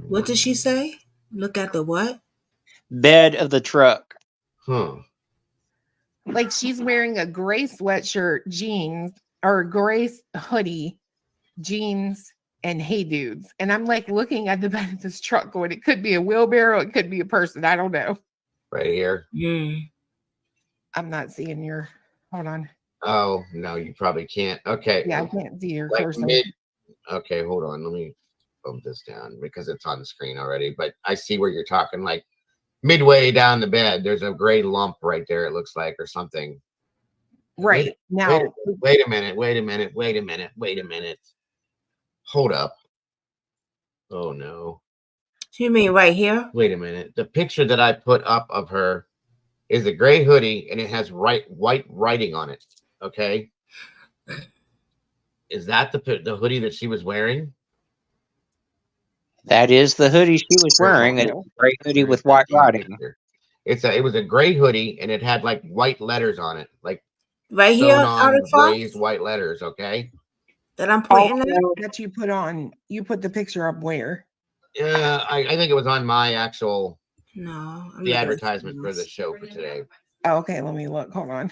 What did she say? Look at the what? Bed of the truck. Huh. Like, she's wearing a gray sweatshirt, jeans, or gray hoodie, jeans, and hey dudes. And I'm like looking at the back of this truck going, it could be a wheelbarrow, it could be a person. I don't know. Right here. I'm not seeing your, hold on. Oh, no, you probably can't. Okay. Yeah, I can't see your Like cursor. Okay, hold on. Let me bump this down because it's on the screen already. But I see where you're talking. Like midway down the bed, there's a gray lump right there, it looks like, or something. Right. Now. Wait a minute. Hold up. Oh, no. You mean right here? Wait a minute. The picture that I put up of her is a gray hoodie, and it has white writing on it. Okay. Is that the hoodie that she was wearing? That is the hoodie she was wearing. A gray hoodie with white writing. It was a gray hoodie, and it had like white letters on it, like right here, on raised white letters. Okay. That I'm pointing at. That you put on. You put the picture up where? Yeah, I think it was on my actual. No, the advertisement for the show for today. Oh, okay, let me look. Hold on.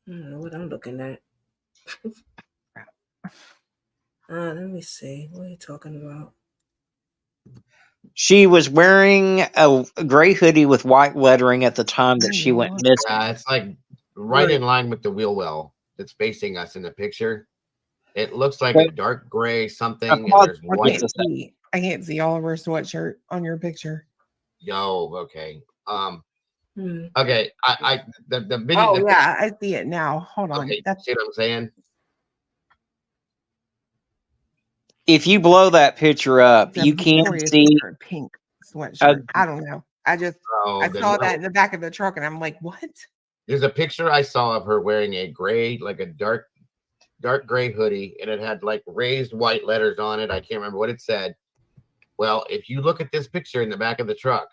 I don't know what I'm looking at. Let me see. What are you talking about? She was wearing a gray hoodie with white lettering at the time that she went missing. Yeah, it's like right in line with the wheel well that's facing us in the picture. It looks like a dark gray something, and there's white. I can't see Oliver's sweatshirt on your picture. Yo, okay. Okay. The video. Oh yeah, I see it now. Hold on. Okay, see what I'm saying? If you blow that picture up, you can see pink sweatshirt. I don't know. I saw that in the back of the truck, and I'm like, what? There's a picture I saw of her wearing a gray, like a dark gray hoodie, and it had like raised white letters on it. I can't remember what it said. Well, if you look at this picture in the back of the truck,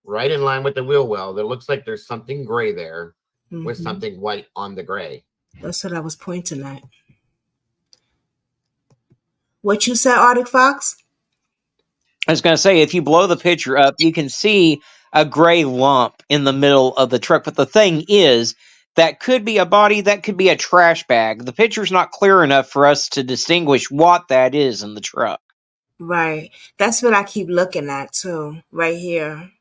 right in line with the wheel well, there looks like there's something gray there with something white on the gray. That's what I was pointing at. What you said, Arctic Fox? I was going to say, if you blow the picture up, you can see a gray lump in the middle of the truck. But the thing is, that could be a body, that could be a trash bag. The picture's not clear enough for us to distinguish what that is in the truck. Right. That's what I keep looking at, too, right here.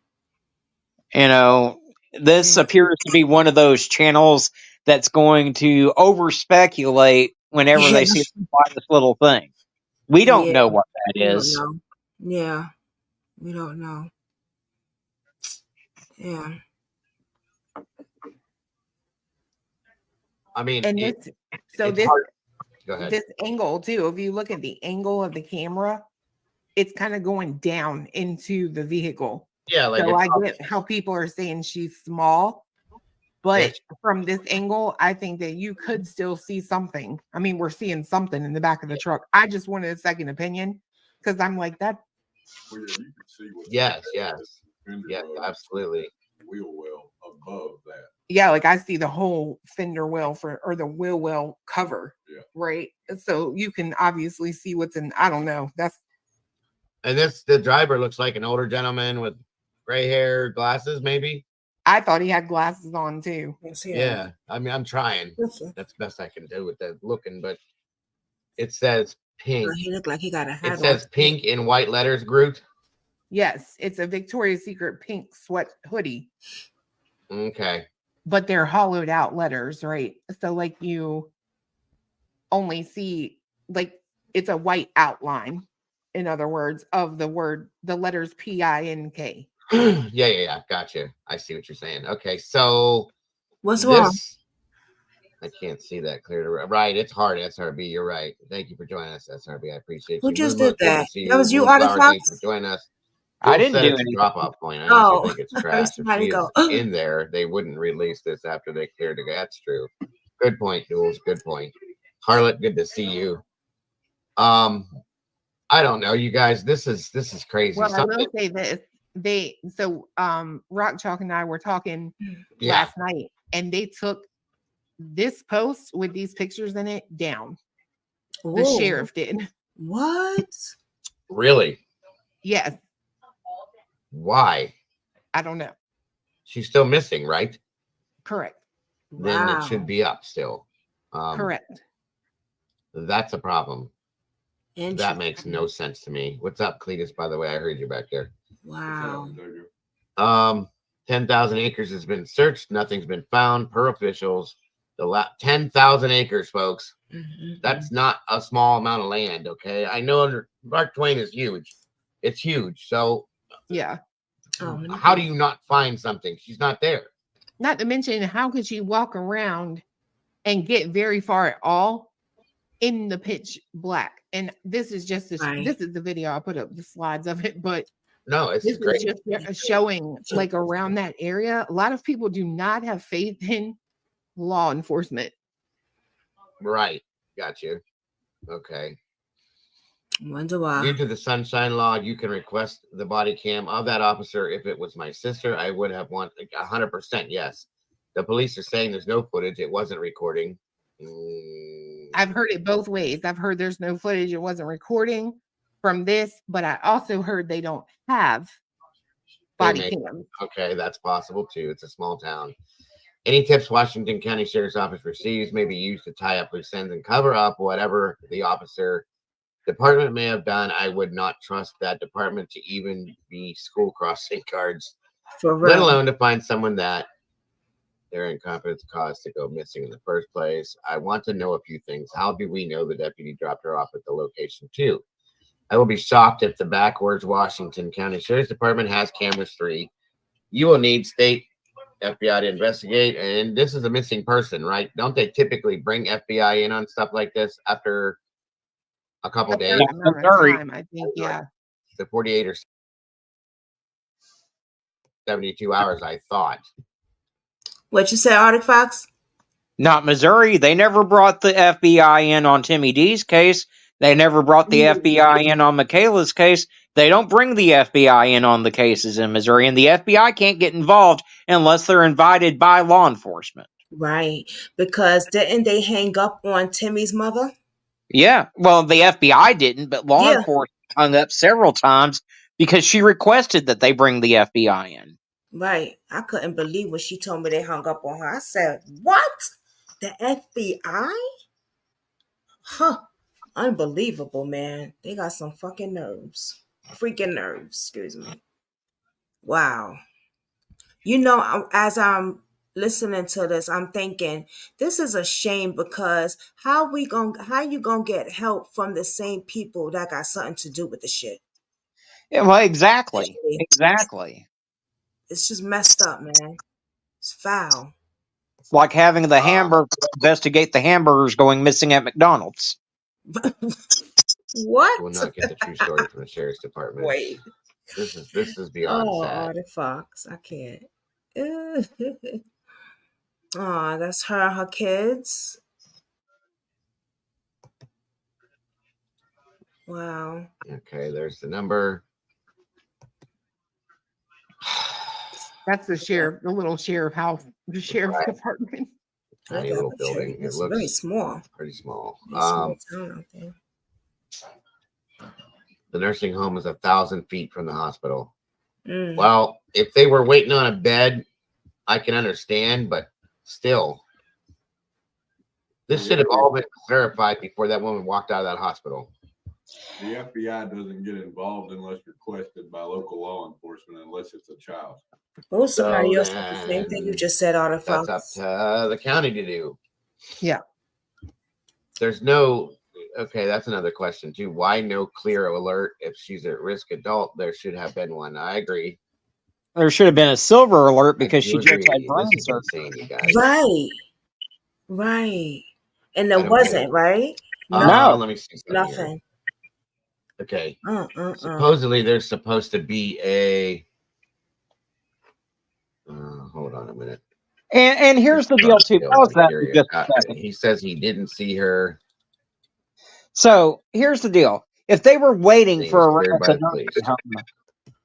You know, this appears to be one of those channels that's going to over-speculate whenever they see this little thing. We don't know what that is. Yeah, we don't know. Yeah. I mean, and this angle too, if you look at the angle of the camera, it's kind of going down into the vehicle. Yeah, like so I get how people are saying she's small, but from this angle, I think that you could still see something. I mean, we're seeing something in the back of the truck. I just wanted a second opinion because I'm like that. Well, yeah, you can see what's yes, absolutely. Wheel well above that. Yeah, like I see the whole fender well or the wheel well cover. Yeah. Right. So you can obviously see what's in. I don't know. And the driver looks like an older gentleman with gray hair, glasses, maybe. I thought he had glasses on too. Yeah. I mean, I'm trying. That's best I can do with that looking, but it says pink. He looked like he got a hat. It says pink in white letters, Groot. Yes, it's a Victoria's Secret pink sweat hoodie. Okay. But they're hollowed out letters, right? So like you only see like it's a white outline, in other words, of the letters PINK. Yeah. Gotcha. I see what you're saying. Okay, so what's wrong? I can't see that clearly. Right, it's hard. SRB, you're right. Thank you for joining us, SRB. I appreciate you. Who just did that? That was you, Arctic Fox. Thank you for joining us. I didn't do anything. Drop-off point. I honestly think it's trash. If she is in there, they wouldn't release this after they cleared it. That's true. Good point, Jules. Good point. Harlot, good to see you. I don't know, you guys. This is crazy. Well, I will say this. Rock Chalk and I were talking last night, and they took this post with these pictures in it down. The sheriff did. What? Really? Yes. Why? I don't know. She's still missing, right? Correct. Then it Wow. should be up still. Correct. That's a problem. That makes Interesting. no sense to me. What's up, Cletus? By the way, I heard you back there. Wow. 10,000 acres has been searched. Nothing's been found per officials. 10,000 acres, folks. That's not a small amount of land. Okay, I know Mark Twain is huge. It's huge. So Yeah. how do you not find something? She's not there. Not to mention, how could she walk around and get very far at all in the pitch black? And this is just this is the video. I put up the slides of it, but no, it's this great. is just showing like around that area. A lot of people do not have faith in law enforcement. Right. Got you. Okay. Wonder why. Due to the sunshine law, you can request the body cam of that officer. If it was my sister, I would have wanted 100%. Yes. The police are saying there's no footage. It wasn't recording. I've heard it both ways. I've heard there's no footage. It wasn't recording from this, but I also heard they don't have body cams. Okay, that's possible too. It's a small town. Any tips Washington County Sheriff's Office receives may be used to tie up loose ends and cover up whatever the officer department may have done. I would not trust that department to even be school crossing guards, let alone to find someone that their incompetence caused to go missing in the first place. I want to know a few things. How do we know the deputy dropped her off at the location too? I will be shocked if the backwards Washington County Sheriff's Department has cameras free. You will need state FBI to investigate, and this is a missing person, right? Don't they typically bring FBI in on stuff like this after a couple days? Time, I think, yeah. The 48 or 72 hours, I thought. What you say, Arctic Fox? Not Missouri. They never brought the FBI in on Timmy D's case. They never brought the FBI in on Michaela's case. They don't bring the FBI in on the cases in Missouri, and the FBI can't get involved unless they're invited by law enforcement. Right, because didn't they hang up on Timmy's mother? Yeah, well, the FBI didn't, but law enforcement hung up several times because she requested that they bring the FBI in. Right. I couldn't believe when she told me they hung up on her. I said, what? The FBI? Huh. Unbelievable, man. They got some fucking nerves. Freaking nerves, excuse me. Wow. You know, as I'm listening to this, I'm thinking this is a shame, because how you gonna get help from the same people that got something to do with the shit? Yeah, well, exactly. It's just messed up, man. It's foul. It's like having the hamburger investigate the hamburgers going missing at McDonald's. What? We'll not get the true story from the sheriff's department. Wait. This is beyond sad. Arctic Fox. I can't. Oh, that's her and her kids. Wow. Okay, there's the number. That's the sheriff, the little sheriff house, the sheriff's department. Tiny little building. It looks very small. Pretty small. Small town out there. The nursing home is 1,000 feet from the hospital. Well, if they were waiting on a bed, I can understand, but still, this should have all been verified before that woman walked out of that hospital. The FBI doesn't get involved unless requested by local law enforcement, unless it's a child. Oh, somebody else said the same thing you just said, Arctic Fox. That's up to the county to do. Yeah. There's no. Okay, that's another question too. Why no clear alert if she's at risk adult? There should have been one. I agree. There should have been a silver alert because she just had brain surgery. Right. And there wasn't, right? No. Let me see something. Nothing. Here. Okay. Supposedly there's supposed to be a. Hold on a minute. And here's the deal too. Pause that for just a second. He says he didn't see her. So here's the deal. If they were waiting for a ride,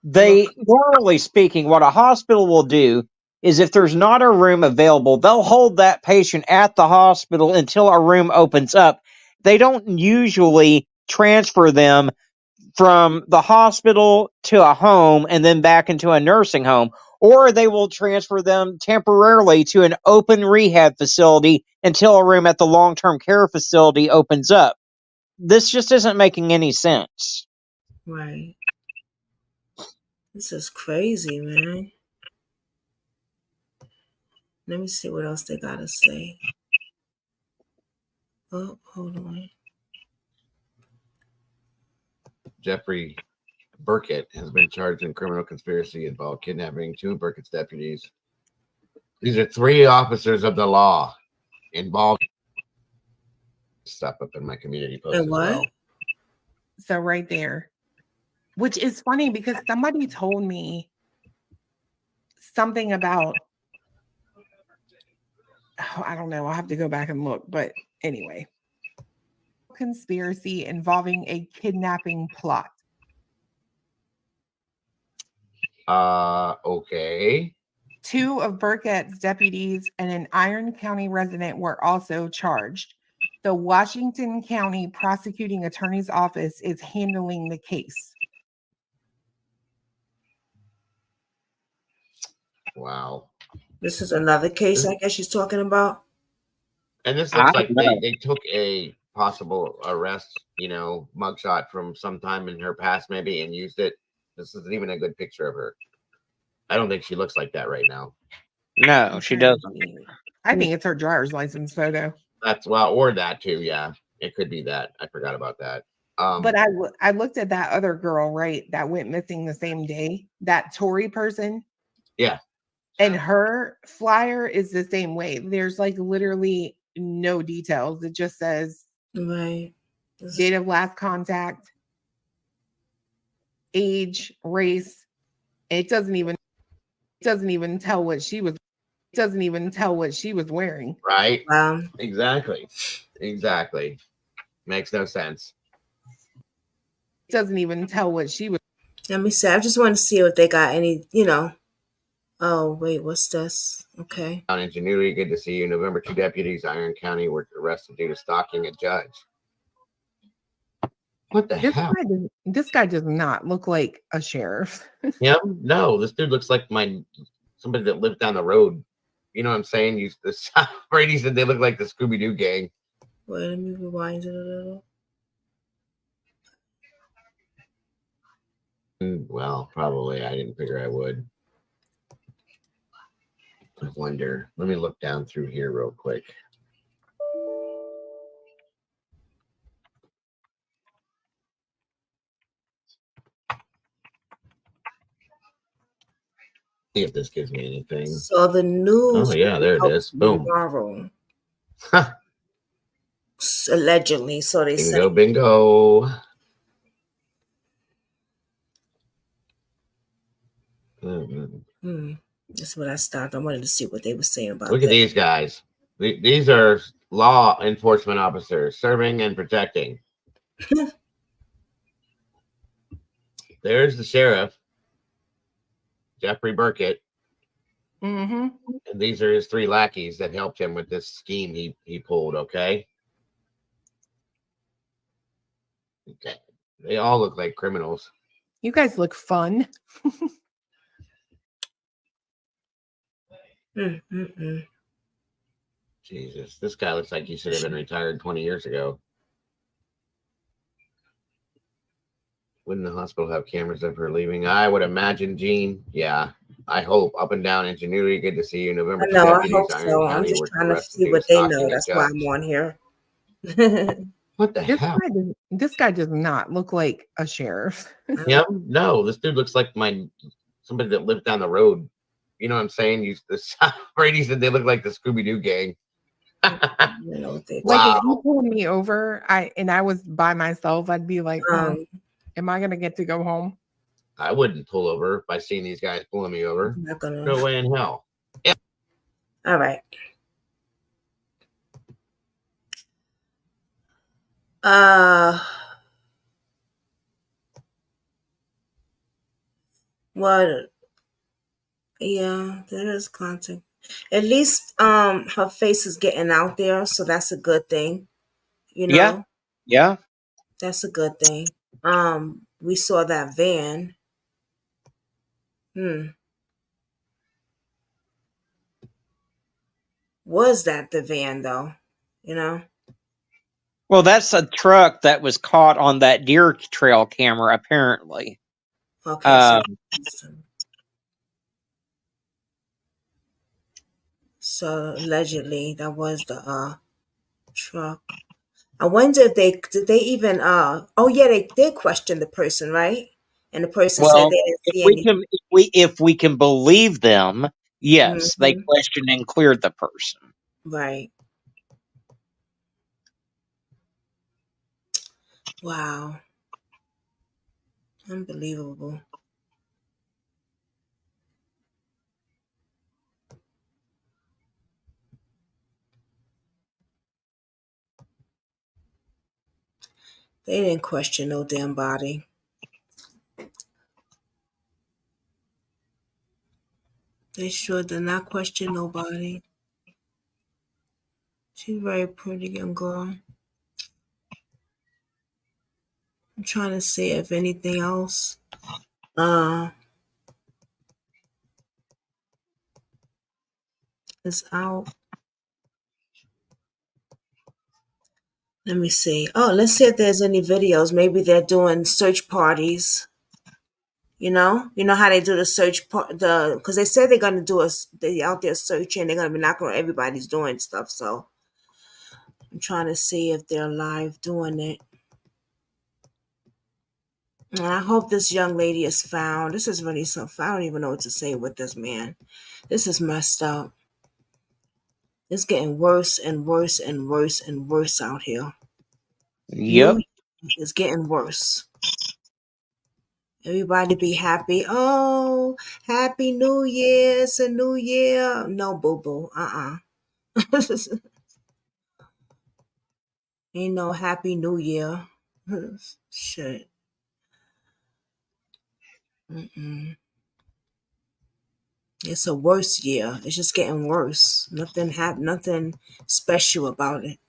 they, normally speaking, what a hospital will do is if there's not a room available, they'll hold that patient at the hospital until a room opens up. They don't usually transfer them from the hospital to a home and then back into a nursing home. or they will transfer them temporarily to an open rehab facility until a room at the long-term care facility opens up. This just isn't making any sense. Right. This is crazy, man. Let me see what else they gotta say. Oh, hold on. Jeffrey Burkett has been charged in criminal conspiracy involved kidnapping two of Burkett's deputies. These are 3 officers of the law involved. Stuff up in my community post And as what? well. So right there, which is funny because somebody told me something about, I don't know, I'll have to go back and look, but anyway, conspiracy involving a kidnapping plot. Okay. 2 of Burkett's deputies and an Iron County resident were also charged. The Washington County Prosecuting Attorney's Office is handling the case. Wow. This is another case I guess she's talking about. And this I looks don't like know. they took a possible arrest, mugshot from sometime in her past maybe and used it. This isn't even a good picture of her. I don't think she looks like that right now. No, she doesn't. I think it's her driver's license photo. That's or that too. Yeah, it could be that. I forgot about that. But I looked at that other girl, right, that went missing the same day, that Tory person. Yeah. And her flyer is the same way. There's like literally no details. It just says Right. date of last contact, age, race. It doesn't even tell what she was. It doesn't even tell what she was wearing. Right. Exactly. Makes no sense. It doesn't even tell what she was. Let me see. I just want to see if they got any, Oh, wait, what's this? Okay. On Ingenuity, good to see you. November, 2 deputies, Iron County, were arrested due to stalking a judge. What the hell? This guy does not look like a sheriff. Him? No, this dude looks like somebody that lived down the road. You know what I'm saying? Brady said they look like the Scooby-Doo gang. Wait, let me rewind it a little. Well, probably. I didn't figure I would. I wonder. Let me look down through here real quick. See if this gives me anything. So the news. Oh yeah, there it is. Boom. Tomorrow. Allegedly, so they say. Bingo. That's what I stopped. I wanted to see what they were saying about. Look at these guys. These are law enforcement officers serving and protecting. There's the sheriff, Jeffrey Burkett. Mm-hmm. And these are his 3 lackeys that helped him with this scheme he pulled, okay? Okay. They all look like criminals. You guys look fun. Jesus, this guy looks like he should have been retired 20 years ago. Wouldn't the hospital have cameras of her leaving? I would imagine, Gene. Yeah, I hope. Up and down Ingenuity. Good to see you. November. I know. I hope so. I'm just trying to see what they know. That's why I'm on here. What the hell? This guy does not look like a sheriff. Yep. No, this dude looks like somebody that lived down the road. You know what I'm saying? Brady said they look like the Scooby-Doo gang. Like if you pulled me over, I was by myself, I'd be like, am I gonna get to go home? I wouldn't pull over if I seen these guys pulling me over. No way in hell. Yeah. All right. What? Yeah, there is content. At least her face is getting out there, so that's a good thing. Yeah. That's a good thing. We saw that van. Was that the van though? You know? Well, that's a truck that was caught on that deer trail camera, apparently. Okay, so allegedly that was the truck. I wonder if they did they even oh yeah, they did question the person, right? And the person said Well, they didn't see any. if we can believe them, yes, they Mhm. questioned and cleared the person. Right. Wow. Unbelievable. They didn't question no damn body. They sure did not question nobody. She's a very pretty young girl. I'm trying to see if anything else uh is out. Let me see. Oh, let's see if there's any videos. Maybe they're doing search parties. You know how they do the search part, because they said they're gonna do they out there searching. They're gonna be knocking on everybody's doing stuff. So I'm trying to see if they're live doing it. And I hope this young lady is found. This is really something. I don't even know what to say with this man. This is messed up. It's getting worse and worse and worse and worse out here. New Yep. Year is getting worse. Everybody be happy. Oh, happy New Year. It's a new year. No, boo boo. Ain't no happy New Year. Shit. Mm-mm. It's a worse year. It's just getting worse. Nothing special about it.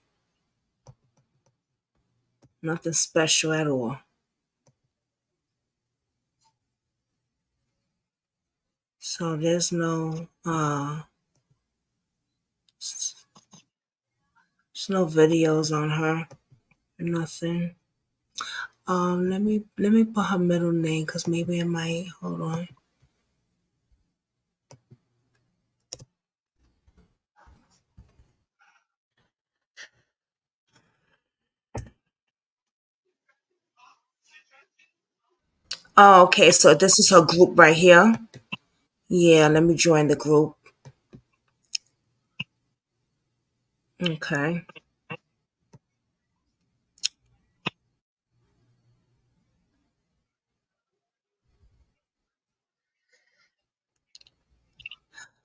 Nothing special at all. So there's no videos on her. Nothing. Let me put her middle name because maybe it might. Hold on. Oh, okay. So this is her group right here. Yeah, let me join the group. Okay.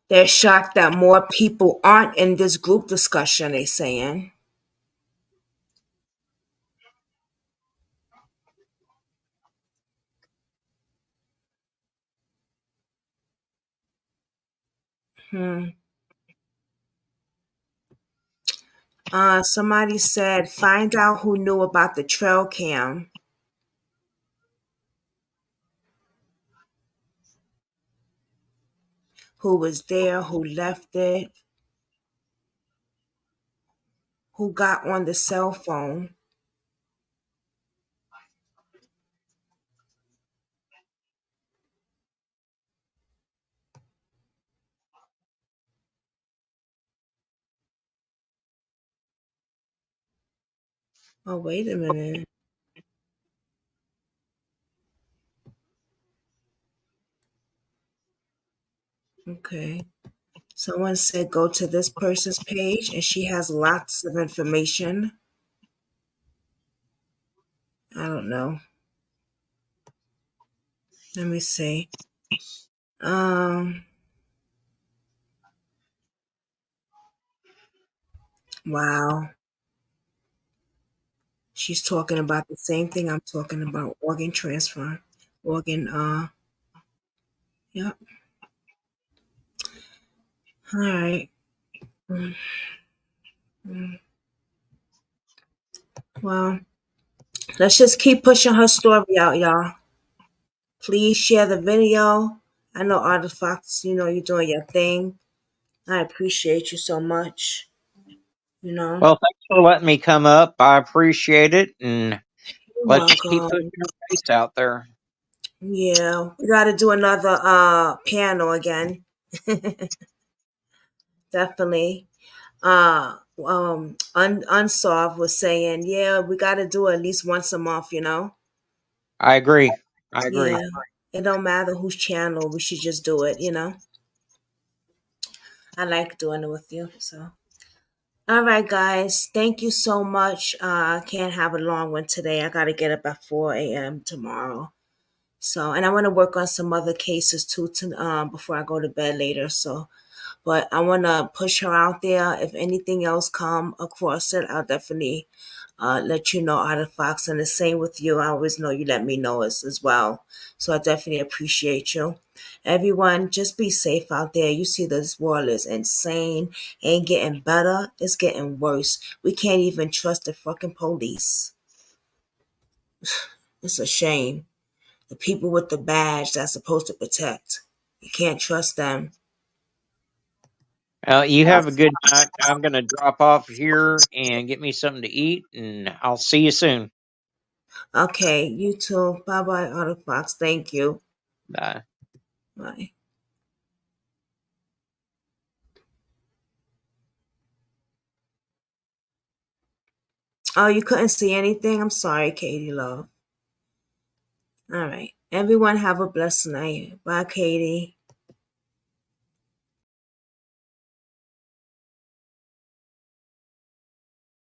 They're shocked that more people aren't in this group discussion, they saying. Hmm. Somebody said, find out who knew about the trail cam, who was there, who left it, who got on the cell phone. Oh, wait a minute. Okay. Someone said go to this person's page and she has lots of information. I don't know. Let me see. Um, wow. She's talking about the same thing I'm talking about, organ transfer. Organ, yep. All right. Mm, mm. Well, let's just keep pushing her story out, y'all. Please share the video. I know Artifact, you're doing your thing. I appreciate you so much. You know, Well, thanks for letting me come up. I appreciate it, and you're let's just keep pushing welcome. our face out there. Yeah, we got to do another piano again. Definitely. Unsolved was saying, yeah, we got to do it at least once a month. You know. I agree. I agree. Yeah. It don't matter whose channel. We should just do it. You know. I like doing it with you. So. All right, guys. Thank you so much. I can't have a long one today. I got to get up at 4 a.m. tomorrow. So, and I want to work on some other cases too before I go to bed later. So, but I want to push her out there. If anything else come across it, I'll definitely let you know, Otter Fox. And the same with you. I always know you let me know as well. So I definitely appreciate you. Everyone, just be safe out there. You see, this world is insane. Ain't getting better. It's getting worse. We can't even trust the fucking police. It's a shame. The people with the badge that's supposed to protect. You can't trust them. You have a good night. I'm going to drop off here and get me something to eat, and I'll see you soon. Okay, you too. Bye bye, Otter Fox. Thank you. Bye. Bye. Oh, you couldn't see anything? I'm sorry, Katie love. All right. Everyone have a blessed night. Bye, Katie.